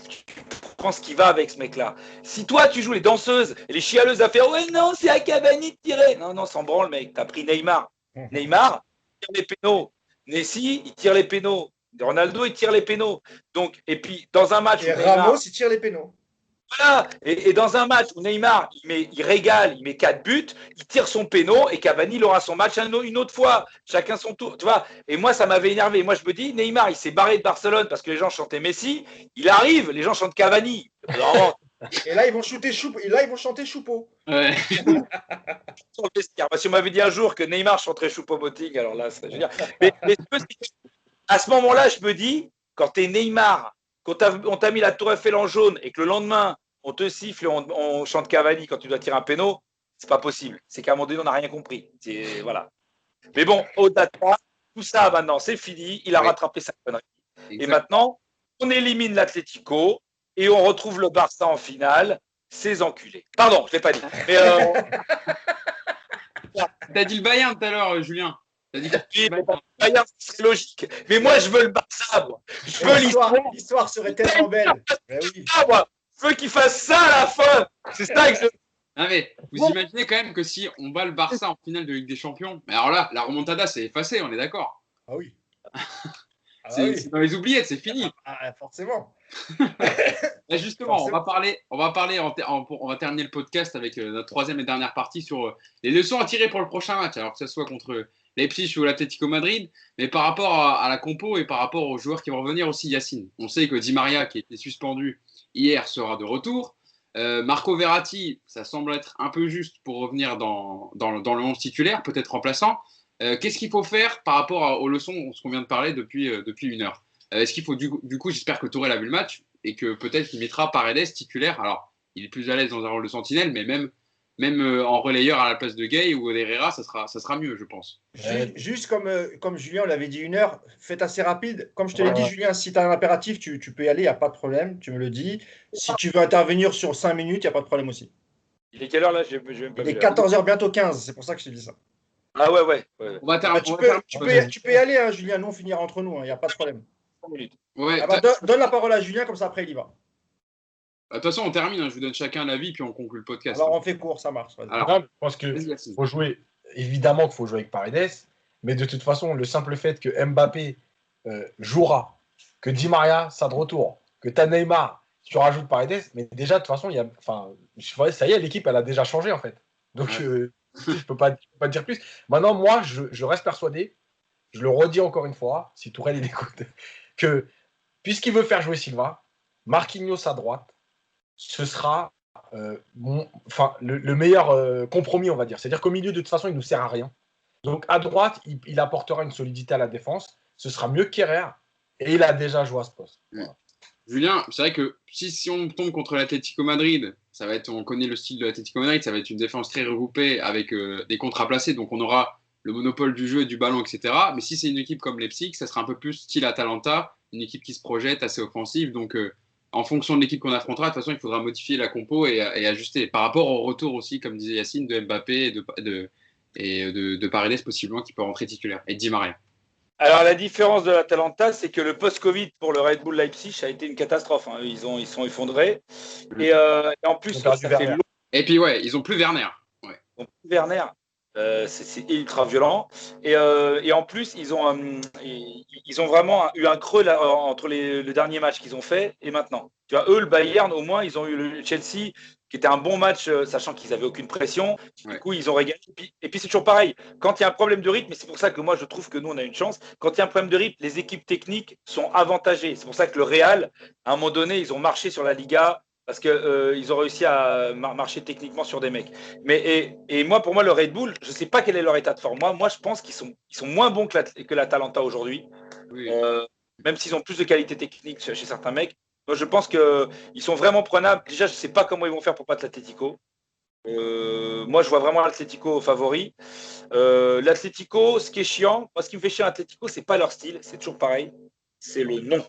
Speaker 4: prends ce qui va avec ce mec-là. Si toi, tu joues les danseuses et les chialeuses à faire ouais, non, c'est à Cavani de tirer. Non, s'en branle, mec. T'as pris Neymar. Neymar, il tire les pénaux. Messi, il tire les pénaux. Ronaldo, il tire les pénaux. Donc, et puis, dans un match.
Speaker 2: Et Ramos, il tire les pénaux.
Speaker 4: Voilà. Et dans un match où Neymar, il régale, il met 4 buts, il tire son péno et Cavani il aura son match une autre fois. Chacun son tour. Tu vois. Et moi, ça m'avait énervé. Moi, je me dis, Neymar, il s'est barré de Barcelone parce que les gens chantaient Messi. Il arrive, les gens chantent Cavani.
Speaker 2: Et là, ils vont chanter Choupeau.
Speaker 1: Ouais.
Speaker 4: Si on m'avait dit un jour que Neymar chanterait Choupo-Moting, alors là, ça, je veux dire. Mais à ce moment-là, je me dis, quand tu es Neymar, quand on t'a mis la tour Eiffel en jaune et que le lendemain, on te siffle et on chante Cavani quand tu dois tirer un péno, c'est pas possible. C'est qu'à un moment donné, on n'a rien compris. Voilà. Mais bon, au-delà de ça, tout ça, maintenant, c'est fini. Il a rattrapé sa connerie. Exactement. Et maintenant, on élimine l'Atlético et on retrouve le Barça en finale. Ces enculés. Pardon, je ne l'ai pas dit. Mais
Speaker 1: t'as dit le Bayern tout à l'heure, Julien. T'as dit
Speaker 4: le Bayern, c'est logique. Mais moi, je veux le Barça. Moi. Je veux l'histoire.
Speaker 2: L'histoire serait tellement belle. Oui.
Speaker 4: Je veux qu'il fasse ça à la fin. C'est ça que je.
Speaker 1: Non mais vous imaginez quand même que si on bat le Barça en finale de Ligue des Champions, mais alors là, la remontada c'est effacé, on est d'accord.
Speaker 2: Ah oui.
Speaker 1: C'est dans les oubliettes, c'est fini.
Speaker 2: Forcément.
Speaker 1: Justement, on va terminer le podcast avec notre troisième et dernière partie sur les leçons à tirer pour le prochain match, alors que ce soit contre Leipzig ou l'Atlético Madrid, mais par rapport à la compo et par rapport aux joueurs qui vont revenir aussi, Yacine. On sait que Di Maria, qui était suspendu hier, sera de retour. Marco Verratti, ça semble être un peu juste pour revenir dans le 11 titulaire, peut-être remplaçant. Qu'est-ce qu'il faut faire par rapport aux leçons qu'on vient de parler depuis une heure? Est-ce qu'il faut du coup, j'espère que Tourelle a vu le match et que peut-être qu'il mettra Paredes titulaire. Alors, il est plus à l'aise dans un rôle de sentinelle, mais même même en relayeur à la place de Gay ou d'Herrera, ça sera mieux, je pense.
Speaker 2: Juste comme Julien l'avait dit 1 heure, faites assez rapide. Comme je te l'ai dit, Julien, si tu as un impératif, tu peux y aller, il n'y a pas de problème, tu me le dis. Si tu veux intervenir sur 5 minutes, il n'y a pas de problème aussi.
Speaker 4: Il est quelle heure là? Il
Speaker 2: est 14h, bientôt 15, c'est pour ça que je te dis ça.
Speaker 4: Ah ouais.
Speaker 2: Tu peux y aller, hein, Julien, nous on finira entre nous, il n'y a pas de problème.
Speaker 4: 5 minutes.
Speaker 1: Ouais,
Speaker 2: donne la parole à Julien, comme ça après il y va.
Speaker 1: De toute façon, on termine, je vous donne chacun l'avis, puis on conclut le podcast.
Speaker 2: Alors on fait court, ça marche.
Speaker 3: Alors, je pense qu'il faut jouer, évidemment qu'il faut jouer avec Paredes, mais de toute façon, le simple fait que Mbappé jouera, que Di Maria sera de retour, que tu as Neymar, tu rajoutes Paredes, mais déjà, de toute façon, ça y est, l'équipe, elle a déjà changé, en fait. Donc, je ne peux pas dire plus. Maintenant, moi, je reste persuadé, je le redis encore une fois, si Tourelle il écoute, que puisqu'il veut faire jouer Silva, Marquinhos à droite, ce sera le meilleur compromis, on va dire. C'est-à-dire qu'au milieu, de toute façon, il ne nous sert à rien. Donc, à droite, il apportera une solidité à la défense. Ce sera mieux qu'Herrera. Et il a déjà joué à ce poste. Voilà.
Speaker 1: Julien, c'est vrai que si on tombe contre l'Atlético Madrid, on connaît le style de l'Atlético Madrid, ça va être une défense très regroupée avec des contrats placés. Donc, on aura le monopole du jeu et du ballon, etc. Mais si c'est une équipe comme Leipzig, ça sera un peu plus style Atalanta, une équipe qui se projette, assez offensive. Donc, en fonction de l'équipe qu'on affrontera, de toute façon, il faudra modifier la compo et ajuster. Par rapport au retour aussi, comme disait Yacine, de Mbappé et de Paredes, possiblement, qui peut rentrer titulaire, et de Di Maria.
Speaker 4: Alors, la différence de l'Atalanta, c'est que le post-Covid pour le Red Bull Leipzig a été une catastrophe. Hein. Ils sont effondrés. Et en plus, ça fait long.
Speaker 1: Et puis, ils n'ont plus Werner. Ouais.
Speaker 4: Ils n'ont plus Werner. C'est ultra violent. Et en plus, ils ont vraiment eu un creux là, entre le dernier match qu'ils ont fait et maintenant. Tu vois, eux, le Bayern, au moins, ils ont eu le Chelsea, qui était un bon match, sachant qu'ils n'avaient aucune pression. Du coup, ils ont régalé. Et puis, c'est toujours pareil. Quand il y a un problème de rythme, et c'est pour ça que moi, je trouve que nous, on a une chance. Quand il y a un problème de rythme, les équipes techniques sont avantagées. C'est pour ça que le Real, à un moment donné, ils ont marché sur la Liga. Parce qu'ils ont réussi à marcher techniquement sur des mecs. Et moi, pour moi, le Red Bull, je ne sais pas quel est leur état de forme. Moi je pense qu'ils sont moins bons que l'Atalanta aujourd'hui. Oui. Même s'ils ont plus de qualité technique chez certains mecs. Moi, je pense qu'ils sont vraiment prenables. Déjà, je ne sais pas comment ils vont faire pour battre l'Atlético. Moi, je vois vraiment l'Atlético favori. L'Atlético, ce qui est chiant, moi, ce qui me fait chier à l'Atlético, ce n'est pas leur style. C'est toujours pareil. C'est le nom.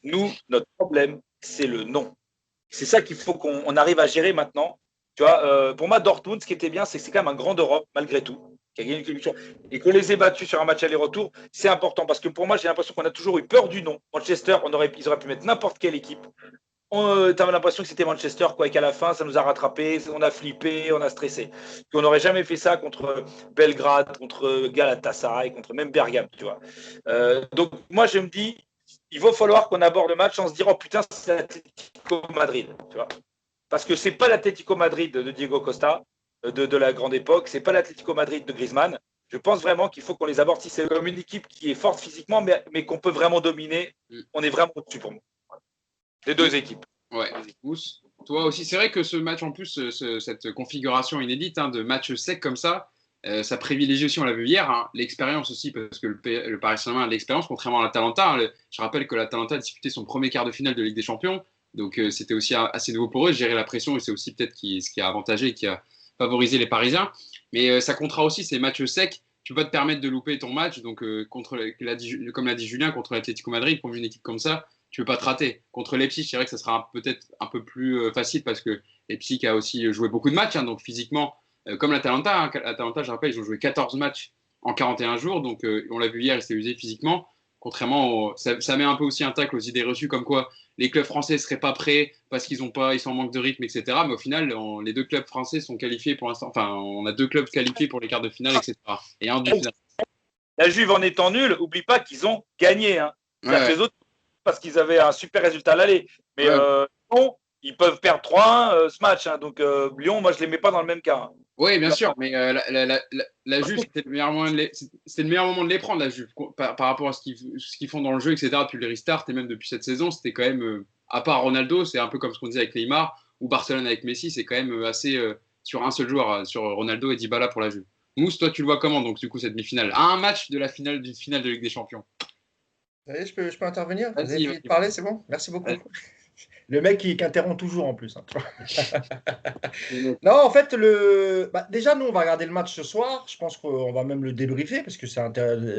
Speaker 4: Nous, notre problème, c'est le nom. C'est ça qu'il faut qu'on arrive à gérer maintenant. Tu vois, pour moi, Dortmund, ce qui était bien, c'est que c'est quand même un grand d'Europe, malgré tout, qui a gagné une culture. Et qu'on les ait battus sur un match aller-retour, c'est important. Parce que pour moi, j'ai l'impression qu'on a toujours eu peur du nom. Manchester, ils auraient pu mettre n'importe quelle équipe. Tu avais l'impression que c'était Manchester, quoi, et qu'à la fin, ça nous a rattrapés, on a flippé, on a stressé. Qu'on n'aurait jamais fait ça contre Belgrade, contre Galatasaray, contre même Bergame, tu vois. Donc, moi, je me dis, il va falloir qu'on aborde le match en se disant, oh putain, c'est l'Atlético Madrid, tu vois. Parce que c'est pas l'Atlético Madrid de Diego Costa, de la grande époque, c'est pas l'Atlético Madrid de Griezmann. Je pense vraiment qu'il faut qu'on les aborde si c'est comme une équipe qui est forte physiquement, mais qu'on peut vraiment dominer. On est vraiment au-dessus pour moi. Les deux équipes.
Speaker 1: Ouais, Mousse, toi aussi, c'est vrai que ce match, en plus, cette configuration inédite de match sec comme ça privilégie aussi, on l'a vu hier, l'expérience aussi, parce que le Paris Saint-Germain a de l'expérience, contrairement à l'Atalanta. Je rappelle que l'Atalanta a disputé son premier quart de finale de Ligue des Champions, donc c'était aussi assez nouveau pour eux, gérer la pression, et c'est aussi peut-être ce qui a avantagé et qui a favorisé les Parisiens. Mais ça comptera aussi ces matchs secs. Tu peux pas te permettre de louper ton match, donc comme l'a dit Julien, contre l'Atlético Madrid, contre une équipe comme ça, tu ne peux pas te rater. Contre Leipzig, je dirais que ça sera peut-être un peu plus facile parce que Leipzig a aussi joué beaucoup de matchs, donc physiquement, comme l'Atalanta. L'Atalanta, je rappelle, ils ont joué 14 matchs en 41 jours, donc on l'a vu hier, ils s'étaient usés physiquement. Contrairement, ça met un peu aussi un tacle aux idées reçues comme quoi les clubs français ne seraient pas prêts parce qu'ils sont en manque de rythme, etc. Mais au final, les deux clubs français sont qualifiés pour l'instant. Enfin, on a 2 clubs qualifiés pour les quarts de finale, etc. Et un du final.
Speaker 4: La Juve en étant nulle, n'oublie pas qu'ils ont gagné. Les autres, parce qu'ils avaient un super résultat à l'aller. Mais Lyon, ils peuvent perdre 3-1 ce match. Donc Lyon, moi, je ne les mets pas dans le même cas.
Speaker 1: Oui, bien sûr, mais la Juve, c'était le meilleur moment de les prendre, la Juve, par rapport à ce qu'ils font dans le jeu, etc. Depuis le restart et même depuis cette saison, c'était quand même, à part Ronaldo, c'est un peu comme ce qu'on disait avec Neymar ou Barcelone avec Messi, c'est quand même assez sur un seul joueur, sur Ronaldo et Dybala pour la Juve. Mousse, toi, tu le vois comment, donc, du coup, cette demi-finale? Un match de la finale d'une finale de Ligue des Champions.
Speaker 2: Vous savez, je peux intervenir? Vous avez fini de parler, c'est bon? Merci beaucoup. Le mec qui interrompt toujours en plus. Hein, non, en fait, déjà, nous, on va regarder le match ce soir. Je pense qu'on va même le débriefer parce que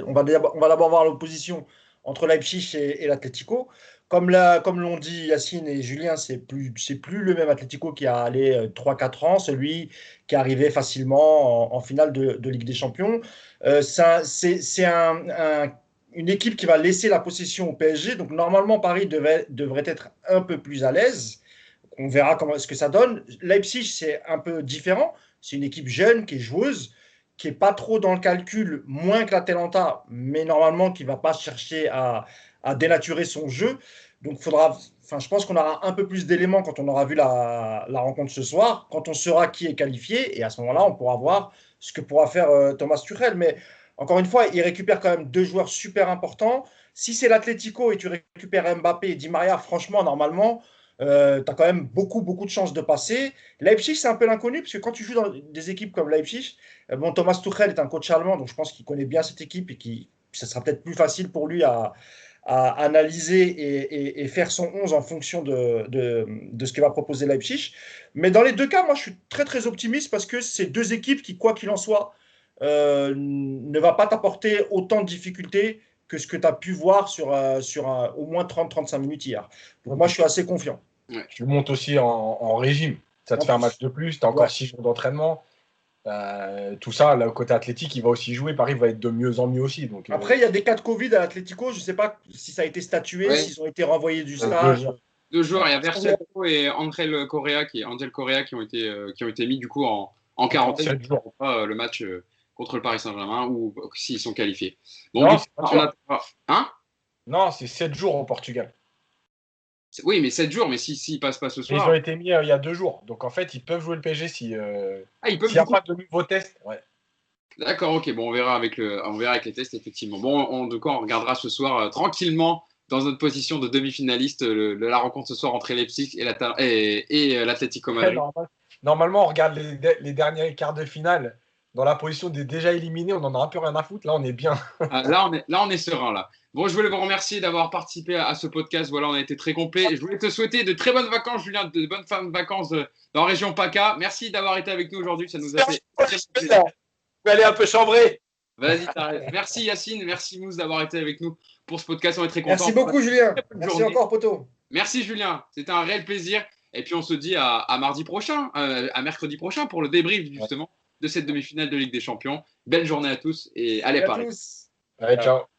Speaker 2: on va d'abord voir l'opposition entre Leipzig et l'Atlético. Comme l'ont dit Yacine et Julien, c'est plus le même Atlético qui a allé 3-4 ans, celui qui arrivait facilement en finale de Ligue des Champions. C'est une équipe qui va laisser la possession au PSG. Donc, normalement, Paris devrait être un peu plus à l'aise. On verra ce que ça donne. Leipzig, c'est un peu différent. C'est une équipe jeune qui est joueuse, qui n'est pas trop dans le calcul, moins que l'Atalanta, mais normalement qui ne va pas chercher à dénaturer son jeu. Donc, je pense qu'on aura un peu plus d'éléments quand on aura vu la rencontre ce soir, quand on saura qui est qualifié. Et à ce moment-là, on pourra voir ce que pourra faire Thomas Tuchel. Mais encore une fois, il récupère quand même 2 joueurs super importants. Si c'est l'Atlético et tu récupères Mbappé et Di Maria, franchement, normalement, tu as quand même beaucoup de chances de passer. Leipzig, c'est un peu l'inconnu, parce que quand tu joues dans des équipes comme Leipzig, Thomas Tuchel est un coach allemand, donc je pense qu'il connaît bien cette équipe et que ça sera peut-être plus facile pour lui à analyser et faire son 11 en fonction de ce que va proposer Leipzig. Mais dans les deux cas, moi, je suis très optimiste parce que c'est 2 équipes qui, quoi qu'il en soit, ne va pas t'apporter autant de difficultés que ce que tu as pu voir sur au moins 30-35 minutes hier. Donc moi, je suis assez confiant.
Speaker 3: Ouais. Tu montes aussi en régime. Ça te fait un match de plus. Tu as encore 6 jours d'entraînement. Tout ça, là, côté athlétique, il va aussi jouer. Paris va être de mieux en mieux aussi. Donc,
Speaker 2: après, il y a des cas de Covid à l'Atlético. Je ne sais pas si ça a été statué, s'ils ont été renvoyés du stage.
Speaker 1: 2 joueurs, il y a Vercetto et Angel Correa qui ont été mis du coup en quarantaine.
Speaker 3: 7 jours.
Speaker 1: Le match contre le Paris Saint-Germain ou s'ils sont qualifiés.
Speaker 3: Bon,
Speaker 1: non,
Speaker 3: non, c'est 7 jours au Portugal.
Speaker 1: Oui, mais 7 jours, mais s'ils ne passent pas ce soir.
Speaker 3: Ils ont été mis il y a 2 jours. Donc en fait, ils peuvent jouer le PSG s'il n'y a pas de nouveaux tests. Ouais.
Speaker 1: D'accord, ok. Bon, on verra avec les tests, effectivement. Bon, on regardera ce soir tranquillement dans notre position de demi-finaliste la rencontre ce soir entre Leipzig et l'Atlético Madrid.
Speaker 3: Normalement, on regarde les derniers quarts de finale dans la position des déjà éliminés. On en a un peu rien à foutre. Là, on est bien.
Speaker 1: Là, on est serein. Là. Bon, je voulais vous remercier d'avoir participé à ce podcast. Voilà, on a été très complet. Je voulais te souhaiter de très bonnes vacances, Julien, de bonnes vacances dans la région PACA. Merci d'avoir été avec nous aujourd'hui. Ça nous a fait très plaisir.
Speaker 4: Je vais aller un peu chambrer.
Speaker 1: Vas-y, t'arrêtes. Merci Yacine, merci Mousse d'avoir été avec nous pour ce podcast. On est très contents.
Speaker 2: Merci beaucoup, Julien. Merci encore, Poto.
Speaker 1: Merci, Julien. C'était un réel plaisir. Et puis, on se dit à mardi prochain, à mercredi prochain pour le débrief, justement, de cette demi-finale de Ligue des Champions. Belle journée à tous et allez, Paris.
Speaker 3: Allez, ciao.